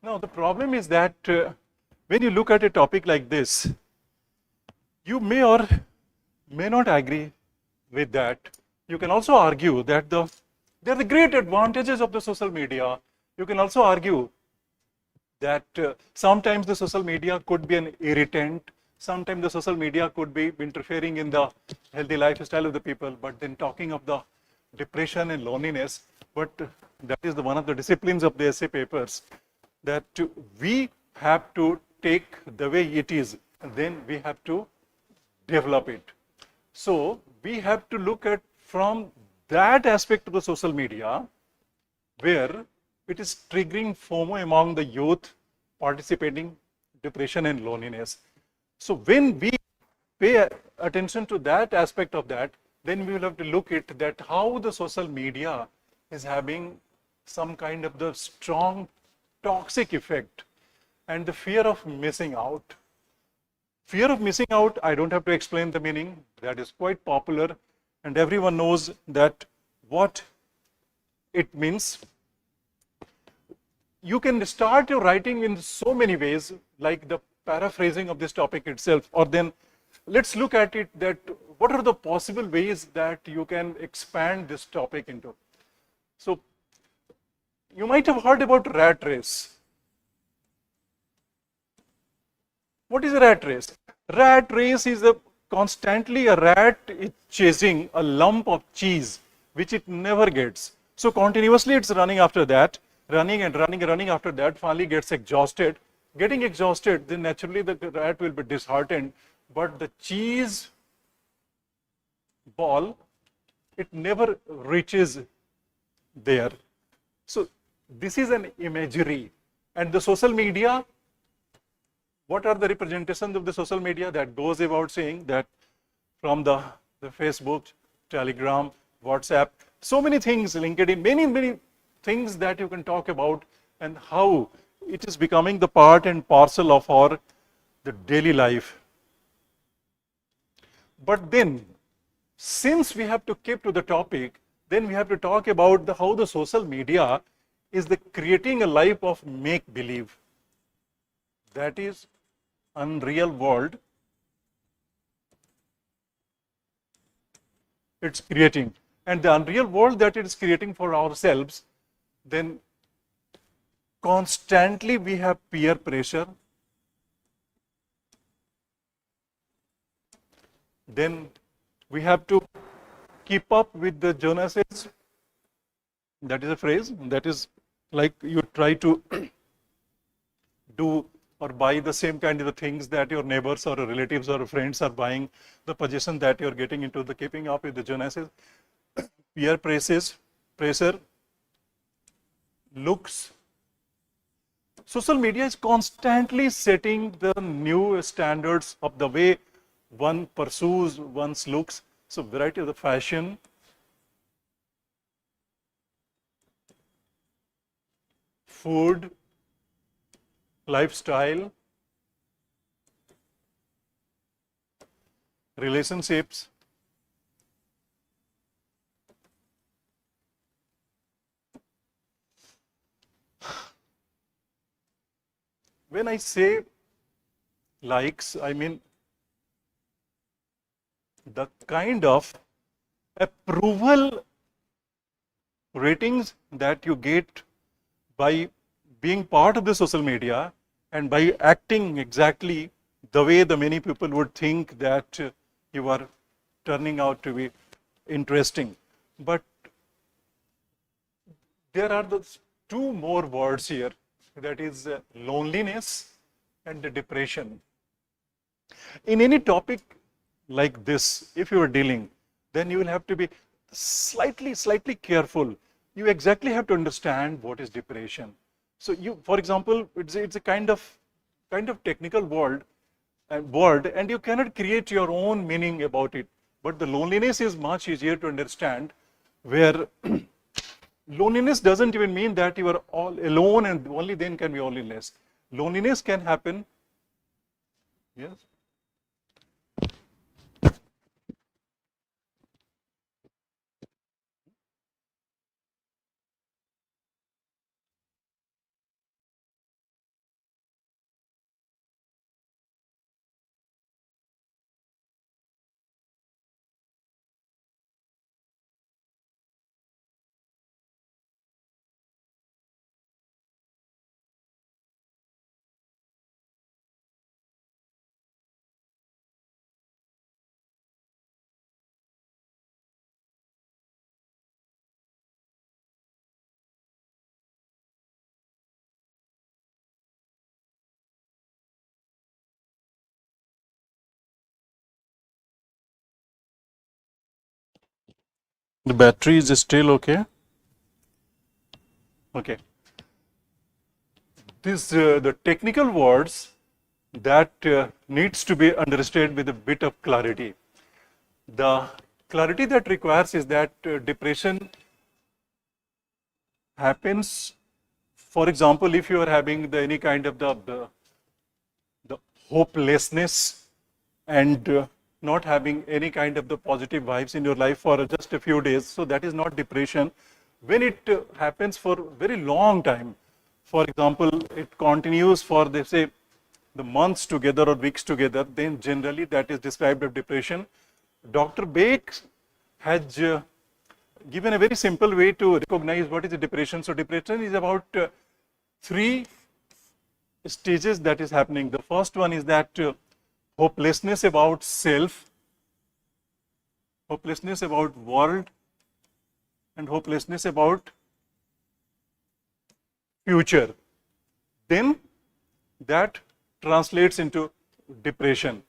Now the problem is that when you look at a topic like this, you may or may not agree with that. You can also argue that there are the great advantages of the social media. You can also argue that sometimes the social media could be an irritant. Sometimes the social media could be interfering in the healthy lifestyle of the people. But then talking of the depression and loneliness, but that is one of the disciplines of the essay papers, that we have to take the way it is, and then we have to develop it. So we have to look at from that aspect of the social media where it is triggering FOMO among the youth participating depression and loneliness. So when we pay attention to that aspect of that, then we will have to look at that how the social media is having some kind of the strong toxic effect and the fear of missing out. Fear of missing out, I don't have to explain the meaning. That is quite popular and everyone knows that what it means. You can start your writing in so many ways, like the paraphrasing of this topic itself, or then let's look at it that what are the possible ways that you can expand this topic into? So you might have heard about rat race. What is a rat race? Rat race is constantly a rat is chasing a lump of cheese which it never gets. So continuously it's running after that, running and running and running after that, finally gets exhausted. Getting exhausted, then naturally the rat will be disheartened, but the cheese ball, it never reaches there. So this is an imagery. And the social media, what are the representations of the social media? That goes about saying that from the Facebook, Telegram, WhatsApp, so many things, LinkedIn, many things that you can talk about, and how it is becoming the part and parcel of our the daily life. But then, since we have to keep to the topic, then we have to talk about how the social media is creating a life of make-believe. That is unreal world it's creating. And the unreal world that it is creating for ourselves, then constantly we have peer pressure. Then we have to keep up with the Jonases. That is a phrase. That is like you try to do or buy the same kind of things that your neighbors or relatives or friends are buying, the possession that you're getting into, the keeping up with the Jonases. Peer pressure, looks. Social media is constantly setting the new standards of the way one pursues one's looks. So variety of the fashion, food, lifestyle, relationships, when I say likes, I mean the kind of approval ratings that you get by being part of the social media and by acting exactly the way the many people would think that you are turning out to be interesting. But there are those two more words here, that is loneliness and depression. In any topic like this, if you are dealing, then you will have to be slightly careful. You exactly have to understand what is depression. So you, for example, it's a kind of technical word, and you cannot create your own meaning about it. But the loneliness is much easier to understand, where loneliness doesn't even mean that you are all alone and only then can be loneliness. Loneliness can happen. Yes. The battery is still okay. Okay. This the technical words that needs to be understood with a bit of clarity. The clarity that requires is that depression happens. For example, if you are having any kind of the hopelessness and not having any kind of the positive vibes in your life for just a few days, so that is not depression. When it happens for very long time, for example, it continues for, they say, the months together or weeks together, then generally that is described as depression. Dr. Bake has given a very simple way to recognize what is a depression. So depression is about three stages that is happening. The first one is that hopelessness about self, hopelessness about world, and hopelessness about future. Then that translates into depression.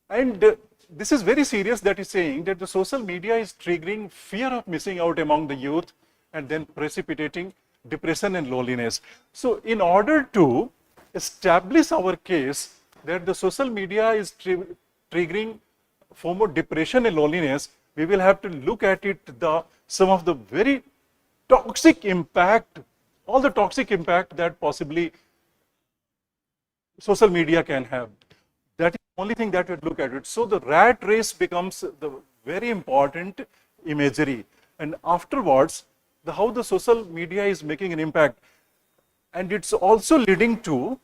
And this is very serious, that is saying that the social media is triggering fear of missing out among the youth and then precipitating depression and loneliness. So in order to establish our case that the social media is triggering form of depression and loneliness, we will have to look at it, some of the very toxic impact, all the toxic impact that possibly social media can have. That is the only thing that we look at it. So the rat race becomes the very important imagery, and afterwards how the social media is making an impact, and it's also leading to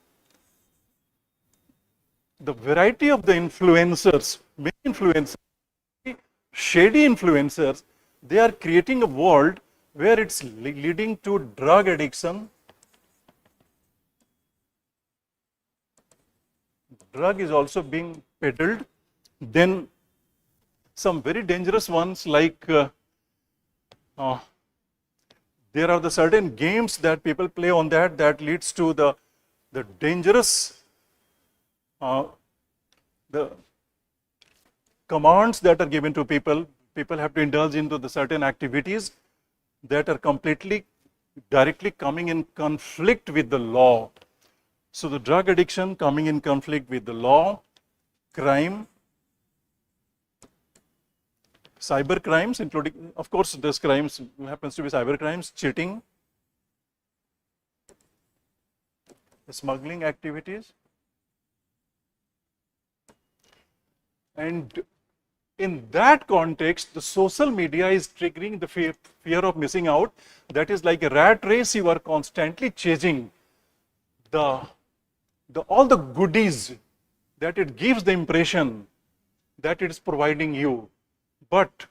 the variety of the influencers, many influencers, shady influencers. They are creating a world where it's leading to drug addiction. Drug is also being peddled. Then some very dangerous ones, like there are the certain games that people play on that leads to the dangerous the commands that are given to people. People have to indulge into the certain activities that are completely directly coming in conflict with the law. So the drug addiction coming in conflict with the law, crime, cyber crimes, including, of course, this crimes happens to be cyber crimes, cheating, smuggling activities. And in that context, the social media is triggering the fear of missing out. That is like a rat race. You are constantly chasing all the goodies that it gives the impression that it is providing you. But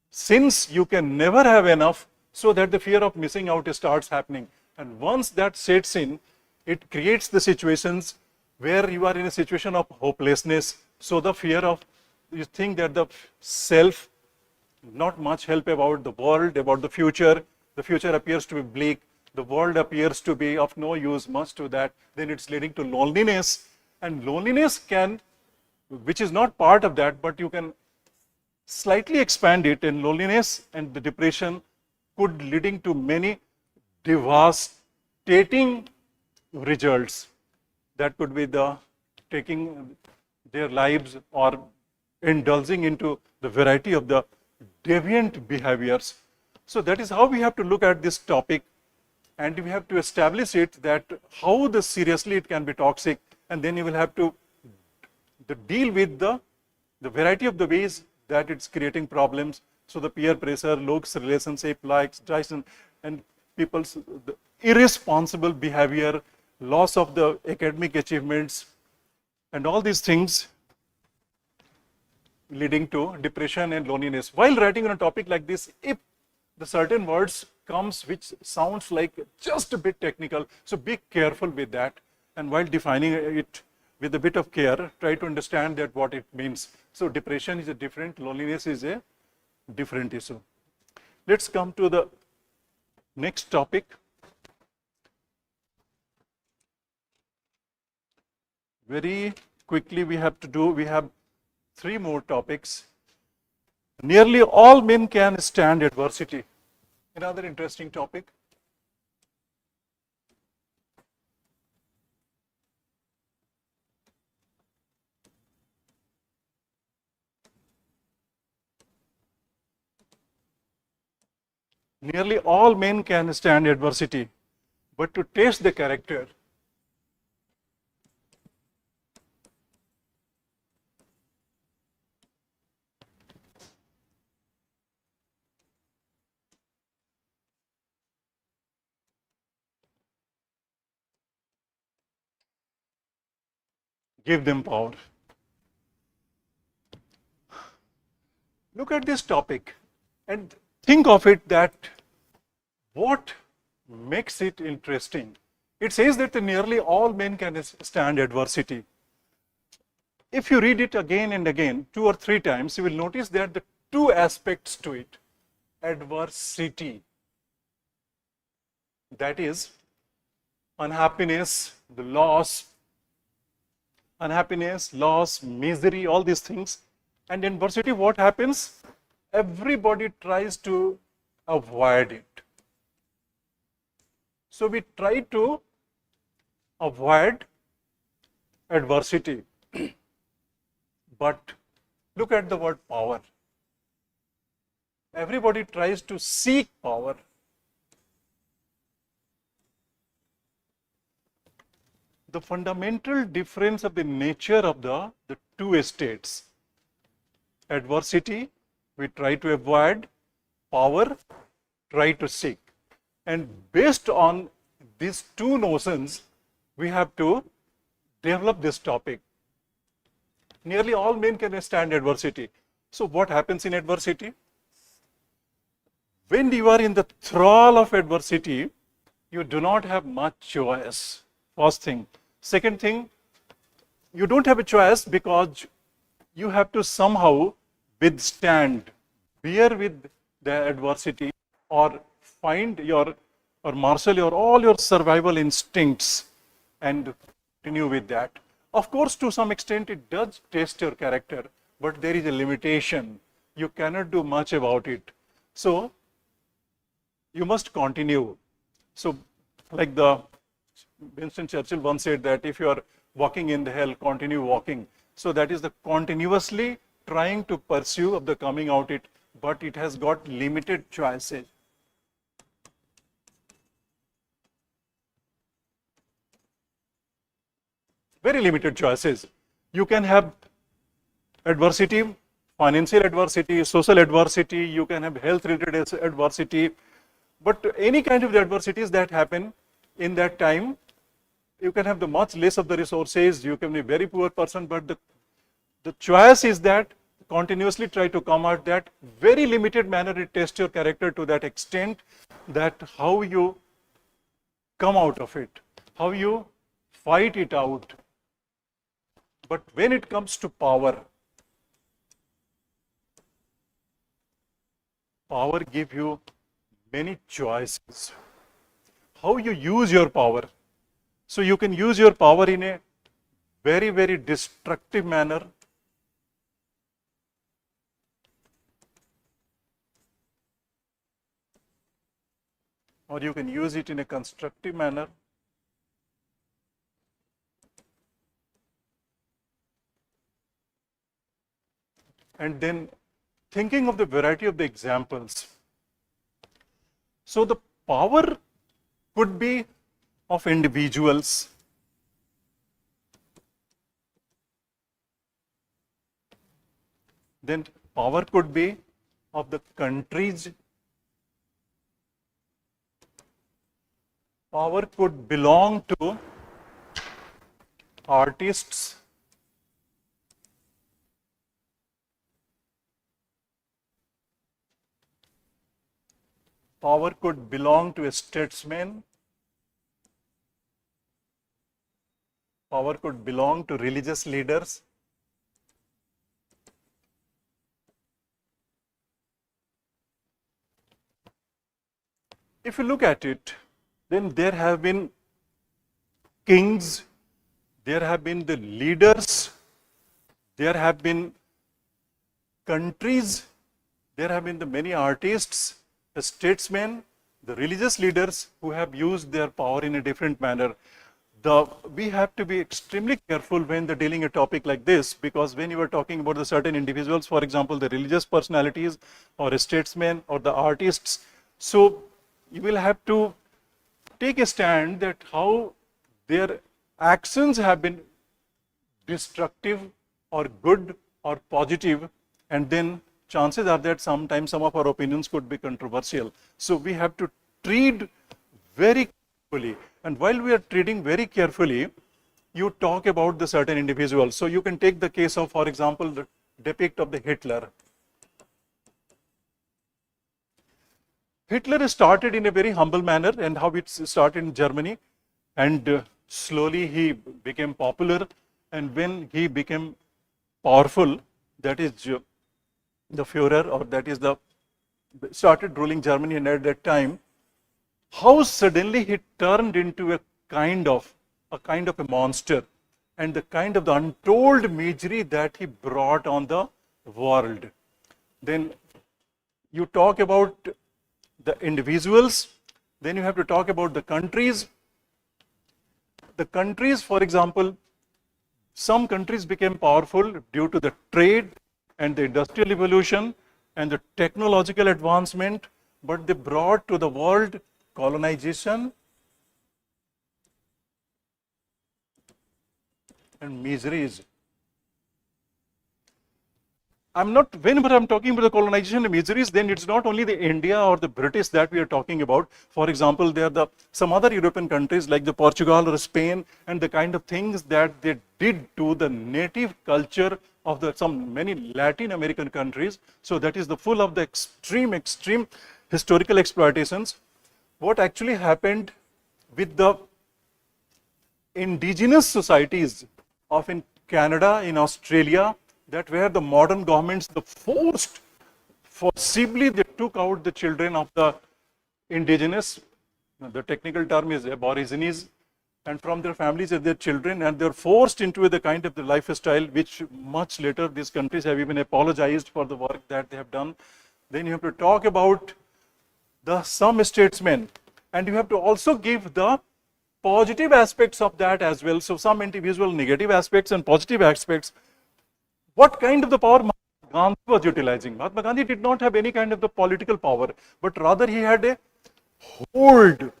since you can never have enough, so that the fear of missing out starts happening. And once that sets in, it creates the situations where you are in a situation of hopelessness. So the fear of, you think that the self, not much help about the world, about the future appears to be bleak, the world appears to be of no use much to that, then it's leading to loneliness. And loneliness can, which is not part of that, but you can slightly expand it, and loneliness and the depression could leading to many devastating results. That could be the taking their lives or indulging into the variety of the deviant behaviors. So that is how we have to look at this topic, and we have to establish it, that how the seriously it can be toxic, and then you will have to deal with the variety of the ways that it's creating problems. So the peer pressure, looks, relationship, likes, Dyson, and people's irresponsible behavior, loss of the academic achievements, and all these things leading to depression and loneliness. While writing on a topic like this, if the certain words comes which sounds like just a bit technical, so be careful with that, and while defining it with a bit of care, try to understand that what it means. So depression is a different, loneliness is a different issue. Let's come to the next topic. Very quickly we have 3 more topics. Nearly all men can stand adversity. Another interesting topic. Nearly all men can stand adversity, but to test the character, give them power. Look at this topic and think of it that what makes it interesting. It says that nearly all men can stand adversity. If you read it again and again, 2 or 3 times, you will notice that the two aspects to it. Adversity, that is unhappiness, the loss, misery, all these things. And in adversity, what happens? Everybody tries to avoid it. So we try to avoid adversity. But look at the word power. Everybody tries to seek power. The fundamental difference of the nature of the two states. Adversity, we try to avoid. Power, try to seek. And based on these two notions, we have to develop this topic. Nearly all men can stand adversity. So what happens in adversity? When you are in the thrall of adversity, you do not have much choice. First thing. Second thing, you don't have a choice because you have to somehow withstand, bear with the adversity, or find your, or marshal your all your survival instincts and continue with that. Of course, to some extent, it does test your character, but there is a limitation. You cannot do much about it. So, you must continue. So, like the Winston Churchill once said that if you are walking in the hell, continue walking. So that is the continuously trying to pursue of the coming out it, but it has got limited choices. Very limited choices. You can have adversity, financial adversity, social adversity, you can have health related adversity, but any kind of adversities that happen in that time, you can have the much less of the resources, you can be a very poor person, but the choice is that continuously try to come out that very limited manner. It tests your character to that extent that how you come out of it, how you fight it out. But when it comes to power, power gives you many choices. How you use your power. So you can use your power in a very, very destructive manner. Or you can use it in a constructive manner. And then thinking of the variety of the examples. So the power could be of individuals, then power could be of the countries, power could belong to artists, power could belong to a statesman, power could belong to religious leaders. If you look at it, then there have been kings, there have been the leaders, there have been countries, there have been the many artists, the statesmen, the religious leaders who have used their power in a different manner. We have to be extremely careful when they're dealing a topic like this, because when you are talking about the certain individuals, for example, the religious personalities or statesmen or the artists, so you will have to take a stand that how their actions have been destructive or good or positive, and then chances are that sometimes some of our opinions could be controversial. So we have to treat very carefully. And while we are treating very carefully, you talk about the certain individuals. So you can take the case of, for example, the depict of the Hitler. Hitler started in a very humble manner, and how it started in Germany, and slowly he became popular. And when he became powerful, that is the Führer, or that is the started ruling Germany, and at that time, how suddenly he turned into a kind of a monster, and the kind of the untold misery that he brought on the world. Then you talk about the individuals, then you have to talk about the countries. The countries, for example, some countries became powerful due to the trade and the industrial evolution and the technological advancement, but they brought to the world colonization and miseries. Whenever I'm talking about the colonization and miseries, then it's not only the India or the British that we are talking about. For example, there are some other European countries like the Portugal or Spain, and the kind of things that they did to the native culture of some many Latin American countries. So that is the full of the extreme historical exploitations. What actually happened with the indigenous societies of in Canada, in Australia, that where the modern governments, forcibly they took out the children of the indigenous, the technical term is aborigines, and from their families and their children, and they're forced into the kind of the lifestyle which much later these countries have even apologized for the work that they have done. Then you have to talk about some statesmen, and you have to also give the positive aspects of that as well. So some individual negative aspects and positive aspects. What kind of the power Mahatma Gandhi was utilizing? Mahatma Gandhi did not have any kind of the political power, but rather he had a hold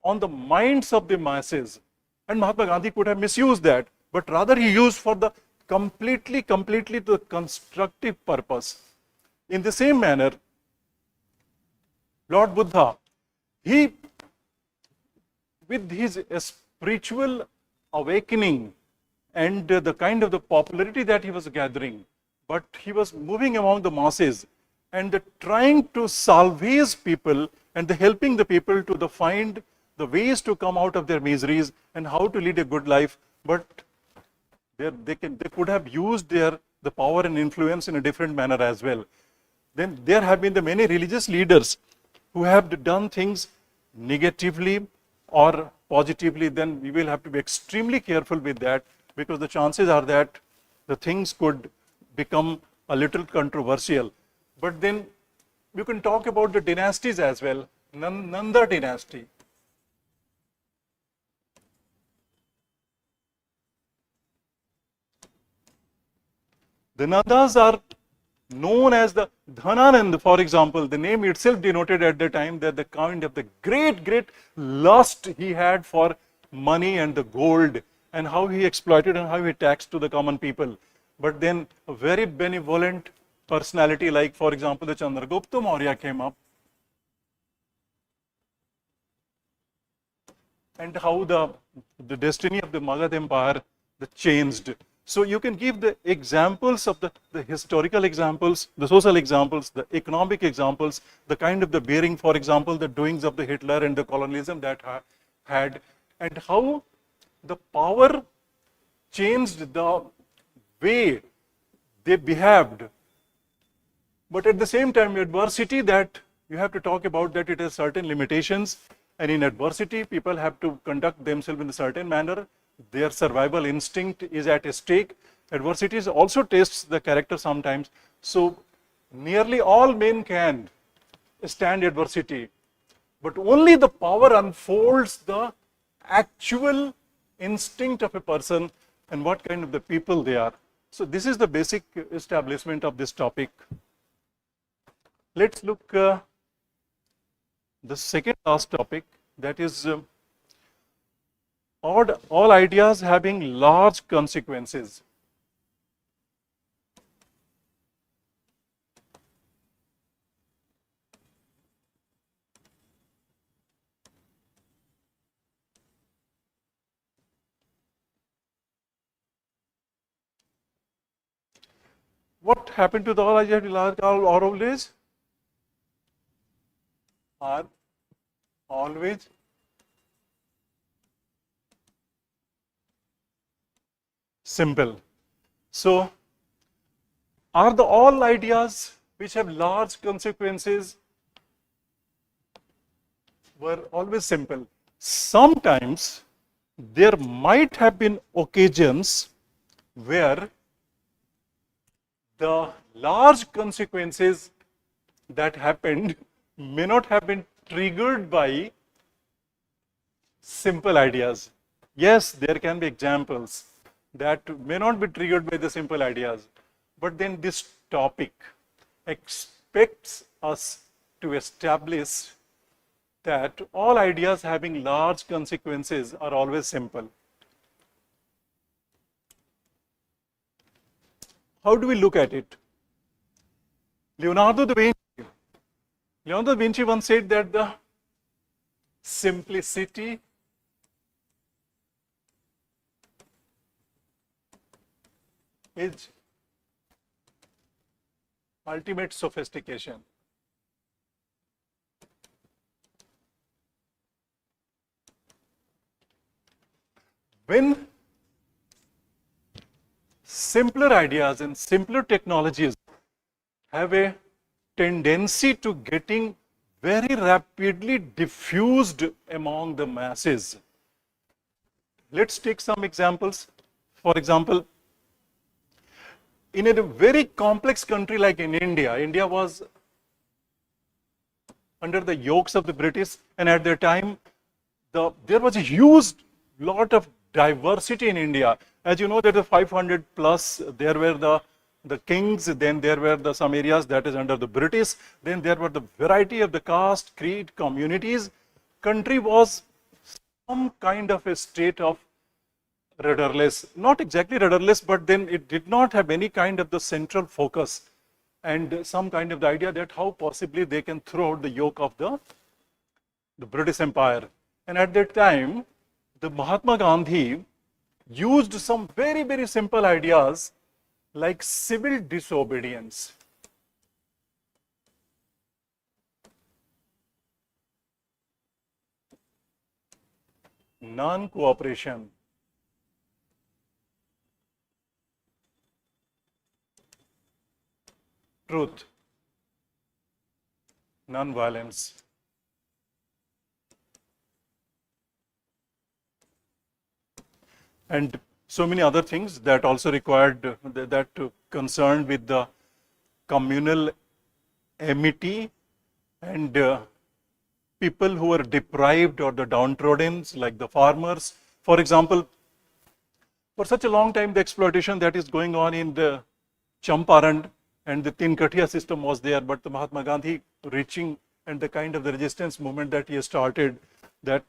on the minds of the masses. And Mahatma Gandhi could have misused that, but rather he used for the completely the constructive purpose. In the same manner, Lord Buddha, he, with his spiritual awakening and the kind of the popularity that he was gathering, but he was moving among the masses and trying to salvage people and helping the people to find the ways to come out of their miseries and how to lead a good life. But they could have used the power and influence in a different manner as well. Then there have been the many religious leaders who have done things negatively or positively. Then we will have to be extremely careful with that, because the chances are that the things could become a little controversial. But then you can talk about the dynasties as well. Nanda dynasty. The Nandas are known as the Dhananand, for example. The name itself denoted at the time that the kind of the great lust he had for money and the gold, and how he exploited and how he taxed to the common people. But then a very benevolent personality like, for example, the Chandragupta Maurya came up, and how the destiny of the Magadha Empire changed. So you can give the examples of the historical examples, the social examples, the economic examples, the kind of the bearing, for example, the doings of the Hitler and the colonialism that had, and how the power changed the way they behaved. But at the same time, adversity, that you have to talk about, that it has certain limitations, and in adversity, people have to conduct themselves in a certain manner. Their survival instinct is at stake. Adversities also tests the character sometimes. So nearly all men can stand adversity, but only the power unfolds the actual instinct of a person and what kind of the people they are. So this is the basic establishment of this topic. Let's look the second last topic, that is all ideas having large consequences. What happened to the all ideas having large or old age? are always simple. So, are the all ideas which have large consequences were always simple? Sometimes there might have been occasions where the large consequences that happened may not have been triggered by simple ideas. Yes, there can be examples that may not be triggered by the simple ideas, but then this topic expects us to establish that all ideas having large consequences are always simple. How do we look at it? Leonardo da Vinci once said that the simplicity is ultimate sophistication. When simpler ideas and simpler technologies have a tendency to getting very rapidly diffused among the masses. Let's take some examples. For example, in a very complex country like in India, India was under the yokes of the British, and at that time, there was a huge lot of diversity in India. As you know, there were 500 plus, there were the kings, then there were some areas that is under the British, then there were the variety of the caste, creed, communities. Country was some kind of a state of rudderless, not exactly rudderless, but then it did not have any kind of the central focus and some kind of the idea that how possibly they can throw out the yoke of the British Empire. And at that time, the Mahatma Gandhi used some very, very simple ideas like civil disobedience. Non-cooperation. Truth. Non-violence. And so many other things that also required, that concerned with the communal amity and people who were deprived or the downtrodden, like the farmers. For example, for such a long time, the exploitation that is going on in the Champaran and the Tinkatia system was there, but the Mahatma Gandhi reaching and the kind of the resistance movement that he started, that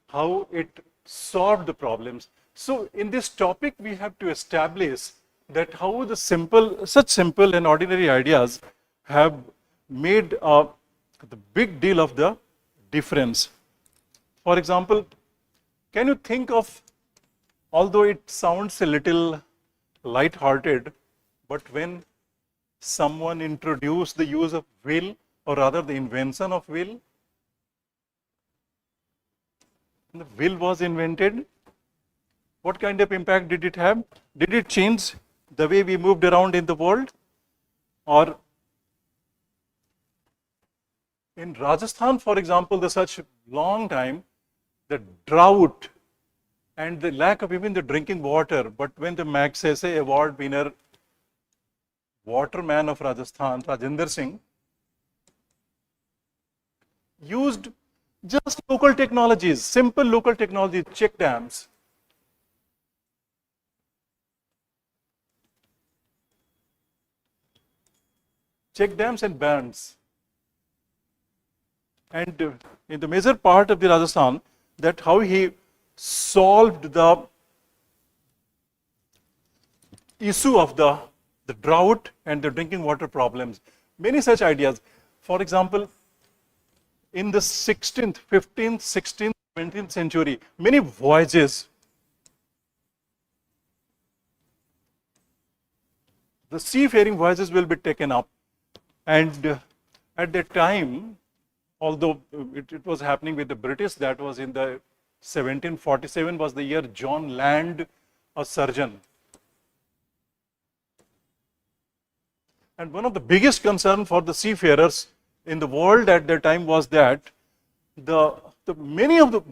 how it solved the problems. So in this topic, we have to establish that how the such simple and ordinary ideas have made the big deal of the difference. For example, can you think of, although it sounds a little light-hearted, but when someone introduced the use of will, or rather the invention of will, the will was invented, what kind of impact did it have? Did it change the way we moved around in the world? Or in Rajasthan, for example, the such long time, the drought and the lack of even the drinking water, but when the Magsaysay award winner, waterman of Rajasthan, Rajinder Singh, used just local technologies, simple local technologies, check dams. Check dams and bands. And in the major part of the Rajasthan, that how he solved the issue of the drought and the drinking water problems. Many such ideas. For example, in the 16th, 15th, 16th, 17th century, many voyages, the seafaring voyages will be taken up. And at that time, although it was happening with the British. That was in the 1747 was the year John Land, a surgeon. And one of the biggest concern for the seafarers in the world at that time was that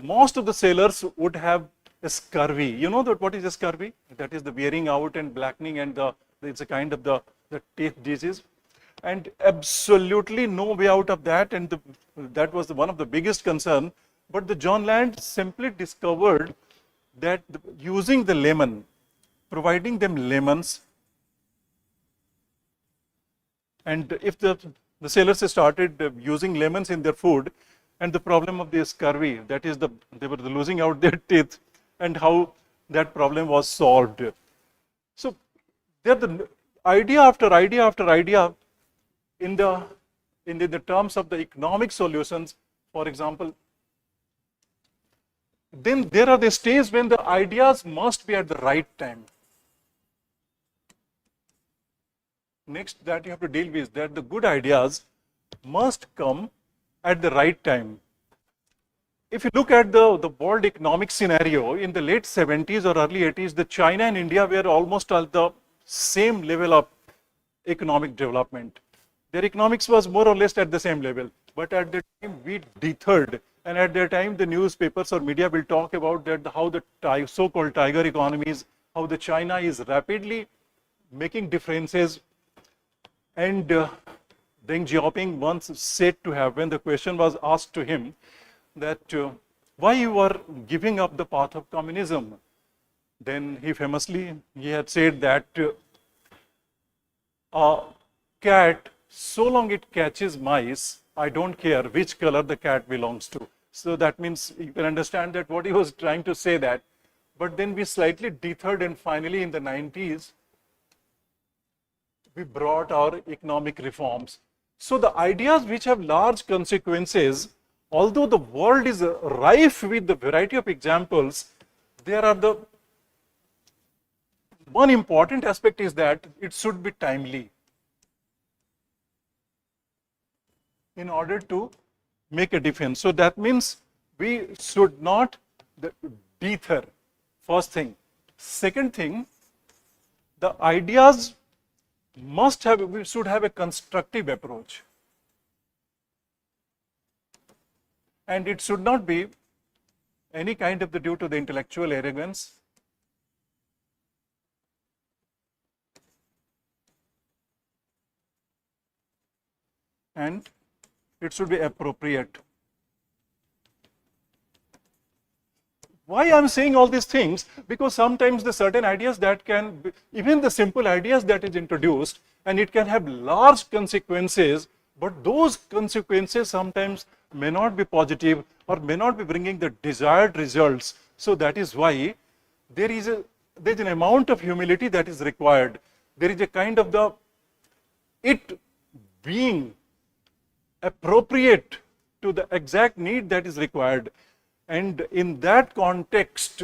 most of the sailors would have scurvy. You know that what is scurvy? That is the wearing out and blackening, and it's a kind of the teeth disease. And absolutely no way out of that, and that was one of the biggest concern. But the John Land simply discovered that using the lemon, providing them lemons, and if the sailors started using lemons in their food, and the problem of the scurvy, that is they were losing out their teeth, and how that problem was solved. So there the idea after idea after idea in the terms of the economic solutions. For example, then there are the stages when the ideas must be at the right time. Next that you have to deal with that the good ideas must come at the right time. If you look at the world economic scenario in the late 70s or early 80s, the China and India were almost at the same level of economic development. Their economics was more or less at the same level, but at the time we deterred, and at that time the newspapers or media will talk about that how the so-called tiger economies, how the China is rapidly making differences. And Deng Xiaoping once said to have, when the question was asked to him that why you are giving up the path of communism, then he had said that a cat, so long it catches mice, I don't care which color the cat belongs to. So that means you can understand that what he was trying to say that. But then we slightly deterred, and finally in the 90s, we brought our economic reforms. So the ideas which have large consequences, although the world is rife with the variety of examples, there are one important aspect is that it should be timely in order to make a difference. So that means we should not deter, first thing. Second thing, the ideas we should have a constructive approach, and it should not be any kind of due to the intellectual arrogance, and it should be appropriate. Why I'm saying all these things? Because sometimes the certain ideas that can be, even the simple ideas that is introduced, and it can have large consequences, but those consequences sometimes may not be positive or may not be bringing the desired results. So that is why there's an amount of humility that is required. There is a kind of it being appropriate to the exact need that is required. And in that context,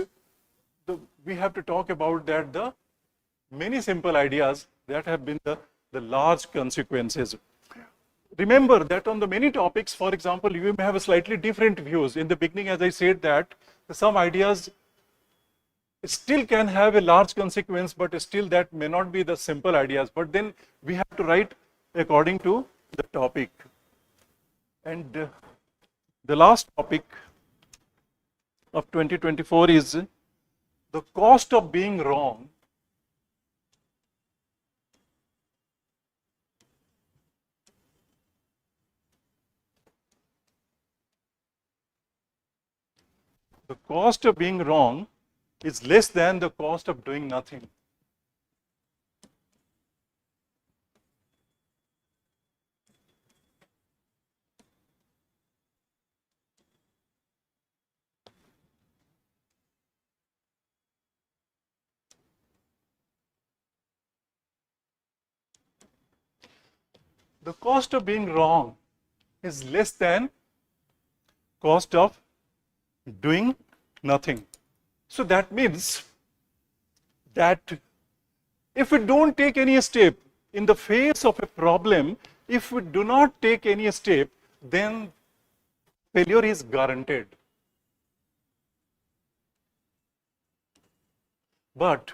we have to talk about that the many simple ideas that have been the large consequences. Remember that on the many topics, for example, you may have a slightly different views. In the beginning, as I said, that some ideas still can have a large consequence, but still that may not be the simple ideas. But then we have to write according to the topic. And the last topic of 2024 is the cost of being wrong. The cost of being wrong is less than the cost of doing nothing. The cost of being wrong is less than cost of doing nothing. So that means that if we don't take any step in the face of a problem, if we do not take any step, then failure is guaranteed. But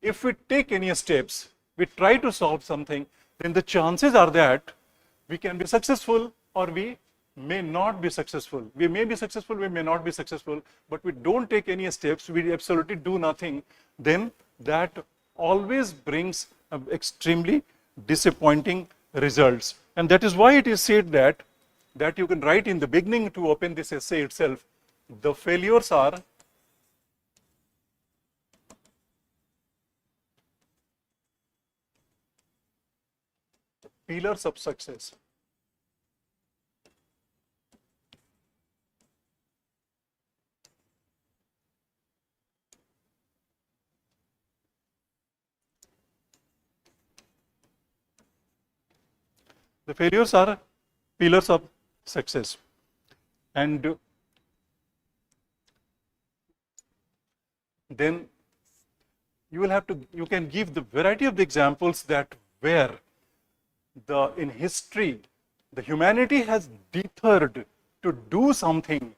if we take any steps, we try to solve something, then the chances are that we can be successful or we may not be successful. We may be successful, we may not be successful, but we don't take any steps, we absolutely do nothing, then that always brings extremely disappointing results. And that is why it is said that you can write in the beginning to open this essay itself, the failures are pillars of success. The failures are pillars of success. And then you can give the variety of the examples that where in history, the humanity has deterred to do something,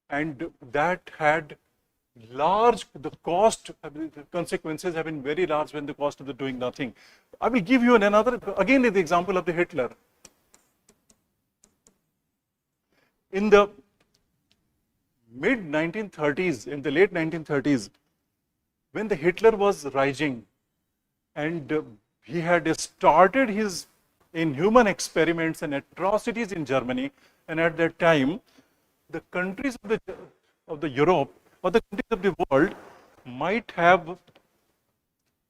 and that had the consequences have been very large when the cost of the doing nothing. I will give you again the example of the Hitler. In the mid 1930s, in the late 1930s, when the Hitler was rising and he had started his inhuman experiments and atrocities in Germany, and at that time, the countries of the Europe or the countries of the world might have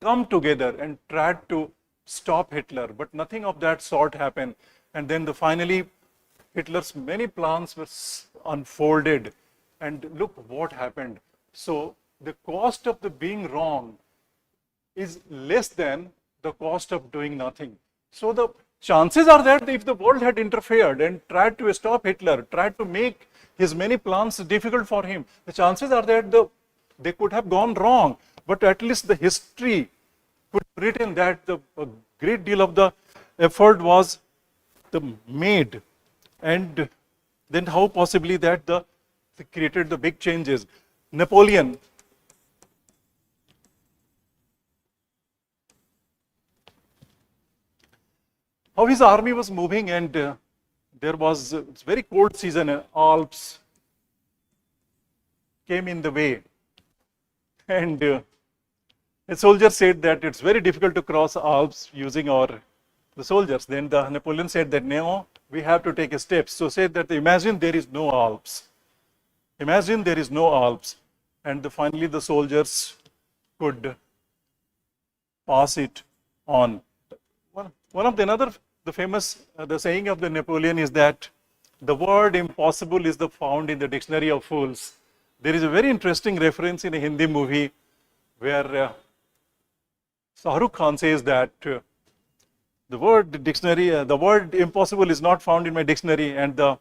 come together and tried to stop Hitler, but nothing of that sort happened. And then finally, Hitler's many plans were unfolded, and look what happened. So the cost of the being wrong is less than the cost of doing nothing. So the chances are that if the world had interfered and tried to stop Hitler, tried to make his many plans difficult for him, the chances are that they could have gone wrong. But at least the history could have written that a great deal of the effort was made, and then how possibly that they created the big changes. Napoleon, how his army was moving, and there was it's very cold season, Alps came in the way, and a soldier said that it's very difficult to cross Alps using the soldiers. Then the Napoleon said that no, we have to take steps. So said that imagine there is no Alps. Imagine there is no Alps. And finally the soldiers could pass it on. One of the famous the saying of the Napoleon is that the word impossible is found in the dictionary of fools. There is a very interesting reference in a Hindi movie where Shah Rukh Khan says that the word impossible is not found in my dictionary, and the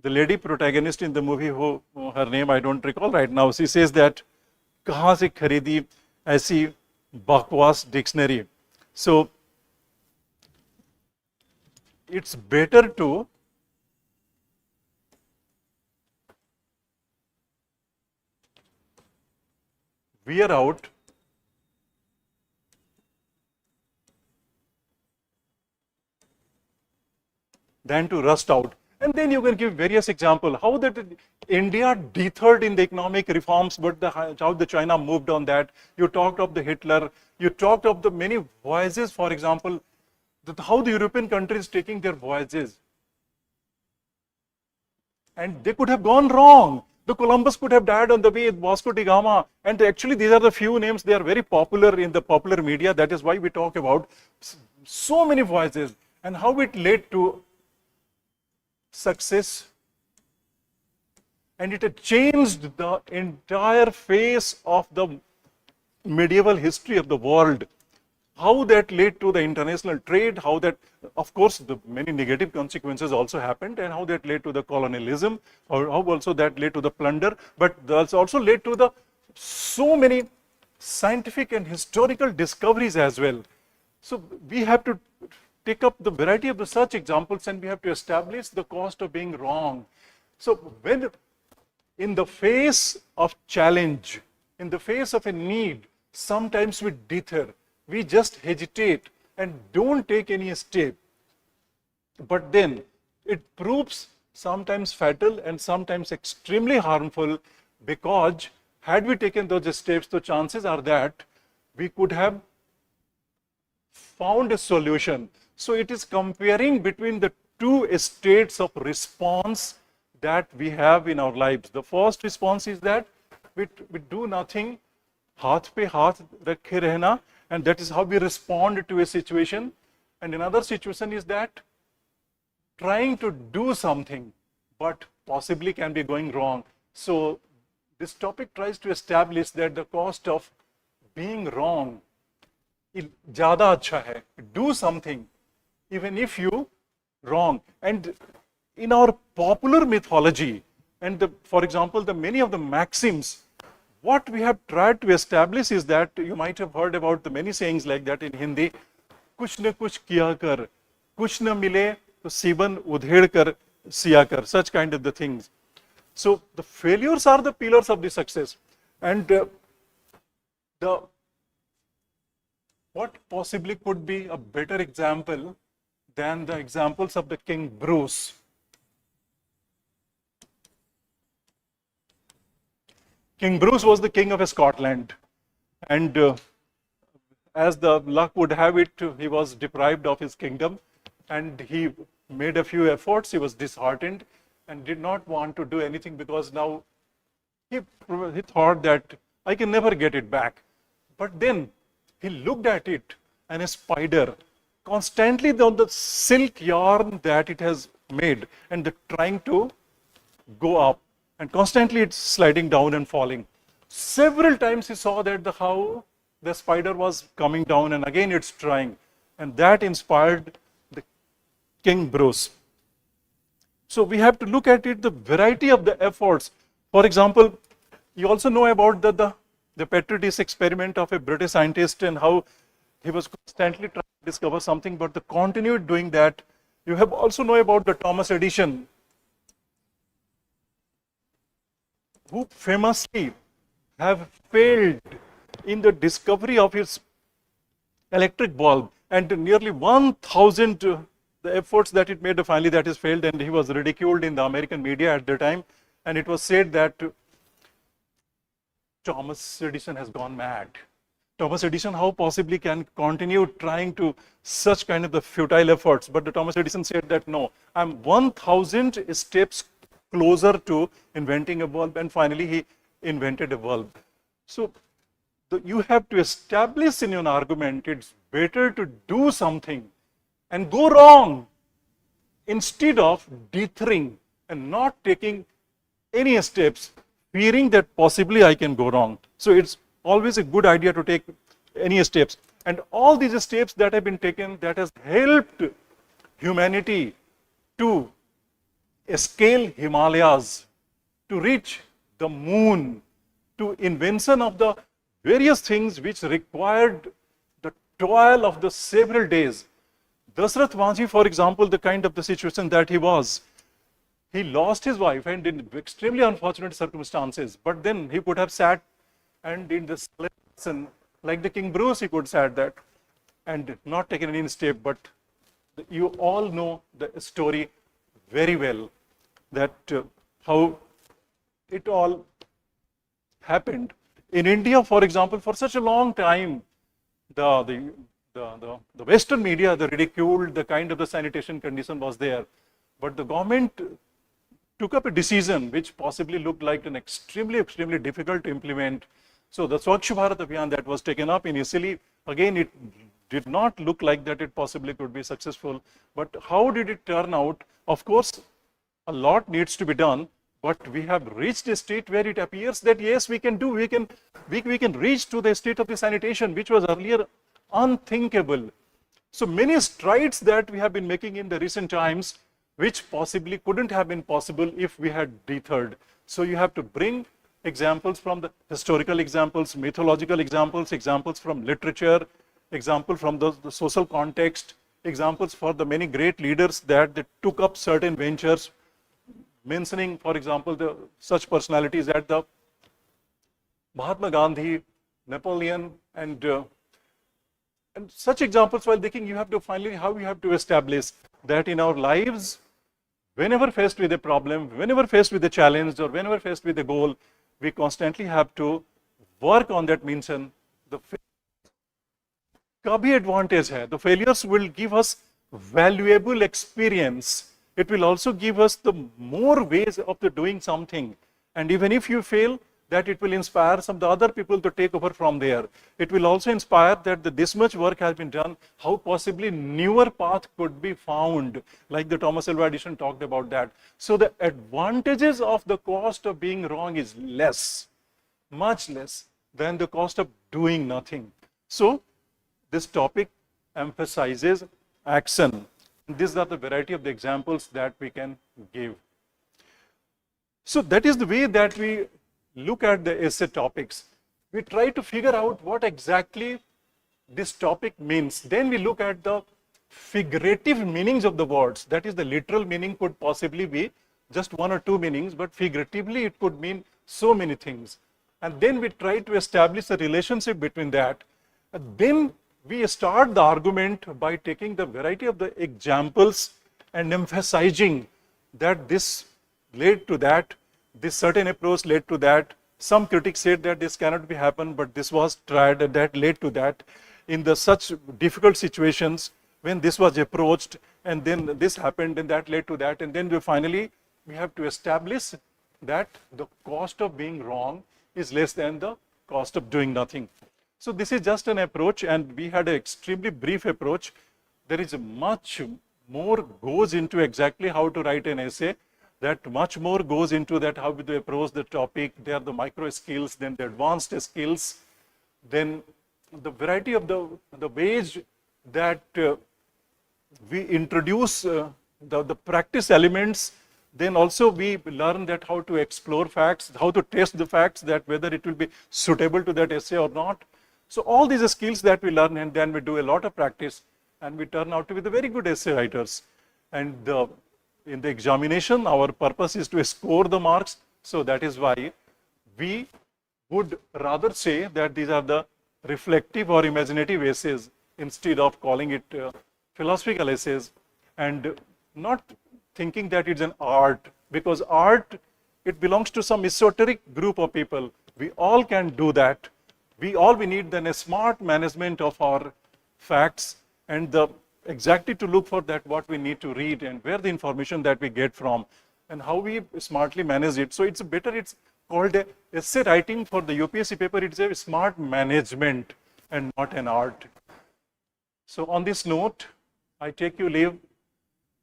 lady protagonist in the movie, her name I don't recall right now, she says that kahan se kharidi aisi bakwas dictionary. So it's better to wear out than to rust out. And then you can give various examples how that India deterred in the economic reforms, but how the China moved on that. You talked of the Hitler, you talked of the many voyages, for example, how the European countries taking their voyages. And they could have gone wrong. The Columbus could have died on the way, Vasco da Gama. And actually these are the few names, they are very popular in the popular media. That is why we talk about so many voyages and how it led to success, and it had changed the entire face of the medieval history of the world. How that led to the international trade, how that, of course, the many negative consequences also happened, and how that led to the colonialism, or how also that led to the plunder, but that's also led to the so many scientific and historical discoveries as well. So we have to take up the variety of the such examples, and we have to establish the cost of being wrong. So when in the face of challenge, in the face of a need, sometimes we deter, we just hesitate and don't take any step. But then it proves sometimes fatal and sometimes extremely harmful, because had we taken those steps, the chances are that we could have found a solution. So it is comparing between the two states of response that we have in our lives. The first response is that we do nothing, haath pe haath rakhe rehna, and that is how we respond to a situation. And another situation is that trying to do something, but possibly can be going wrong. So this topic tries to establish that the cost of being wrong ज़्यादा अच्छा है. Do something, even if you wrong. And in our popular mythology, and for example, the many of the maxims, what we have tried to establish is that you might have heard about the many sayings like that in Hindi. कुछ न कुछ किया कर, कुछ न मिले तो सीबन उधेड़ कर सिया कर. Such kind of the things. So the failures are the pillars of the success. And what possibly could be a better example than the examples of the King Bruce? King Bruce was the king of Scotland, and as the luck would have it, he was deprived of his kingdom, and he made a few efforts. He was disheartened and did not want to do anything, because now he thought that I can never get it back. But then he looked at it, and a spider constantly on the silk yarn that it has made, and trying to go up, and constantly it's sliding down and falling. Several times he saw that how the spider was coming down, and again it's trying, and that inspired the King Bruce. So we have to look at it, the variety of the efforts. For example, you also know about the Petri dish experiment of a British scientist, and how he was constantly trying to discover something, but they continued doing that. You have also know about the Thomas Edison, who famously have failed in the discovery of his electric bulb, and nearly 1,000 the efforts that it made, finally that is failed, and he was ridiculed in the American media at the time, and it was said that Thomas Edison has gone mad. Thomas Edison, how possibly can continue trying to such kind of the futile efforts? But the Thomas Edison said that no, I'm 1,000 steps closer to inventing a bulb, and finally he invented a bulb. So you have to establish in your argument, it's better to do something and go wrong instead of dithering and not taking any steps, fearing that possibly I can go wrong. So it's always a good idea to take any steps. And all these steps that have been taken, that has helped humanity to scale Himalayas, to reach the moon, to invention of the various things which required the toil of the several days. Dasrath Vanji, for example, the kind of the situation that he was, he lost his wife and in extremely unfortunate circumstances, but then he could have sat and in this lesson, like the King Bruce, he could sat that and not taken any step. But you all know the story very well, that how it all happened. In India, for example, for such a long time, the Western media, the ridiculed the kind of the sanitation condition was there, but the government took up a decision which possibly looked like an extremely difficult to implement. So the Swachh Bharat Abhiyan that was taken up initially, again it did not look like that it possibly could be successful. But how did it turn out? Of course, a lot needs to be done, but we have reached a state where it appears that yes, we can reach to the state of the sanitation, which was earlier unthinkable. So many strides that we have been making in the recent times, which possibly couldn't have been possible if we had deterred. So you have to bring examples from the historical examples, mythological examples, examples from literature, example from the social context, examples for the many great leaders that they took up certain ventures, mentioning, for example, the such personalities as the Mahatma Gandhi, Napoleon, and such examples. While thinking, you have to finally how you have to establish that in our lives, whenever faced with a problem, whenever faced with a challenge, or whenever faced with a goal, we constantly have to work on that mention. The का भी advantage है. The failures will give us valuable experience. It will also give us the more ways of the doing something. And even if you fail, that it will inspire some of the other people to take over from there. It will also inspire that this much work has been done, how possibly newer path could be found, like the Thomas Alva Edison talked about that. So the advantages of the cost of being wrong is less, much less than the cost of doing nothing. So this topic emphasizes action. These are the variety of the examples that we can give. So that is the way that we look at the essay topics. We try to figure out what exactly this topic means. Then we look at the figurative meanings of the words. That is, the literal meaning could possibly be just one or two meanings, but figuratively it could mean so many things. And then we try to establish a relationship between that. And then we start the argument by taking the variety of the examples and emphasizing that this led to that, this certain approach led to that. Some critics said that this cannot be happened, but this was tried and that led to that. In the such difficult situations, when this was approached and then this happened and that led to that, and then we have to establish that the cost of being wrong is less than the cost of doing nothing. So this is just an approach, and we had an extremely brief approach. There is much more goes into exactly how to write an essay. That much more goes into that, how to approach the topic. There are the micro skills, then the advanced skills, then the variety of the ways that we introduce the practice elements. Then also we learn that how to explore facts, how to test the facts, that whether it will be suitable to that essay or not. So all these skills that we learn, and then we do a lot of practice, and we turn out to be the very good essay writers. And in the examination, our purpose is to score the marks. So that is why we would rather say that these are the reflective or imaginative essays instead of calling it philosophical essays, and not thinking that it's an art, because art, it belongs to some esoteric group of people. We all can do that. We need then a smart management of our facts, and exactly to look for that what we need to read and where the information that we get from and how we smartly manage it. So it's called a essay writing for the UPSC paper. It's a smart management and not an art. So on this note, I take your leave.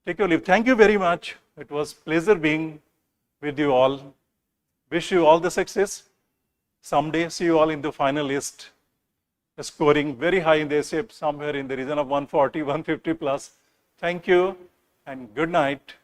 Thank you very much. It was pleasure being with you all. Wish you all the success. Someday see you all in the final list, scoring very high in the essay, somewhere in the region of 140, 150 plus. Thank you and good night.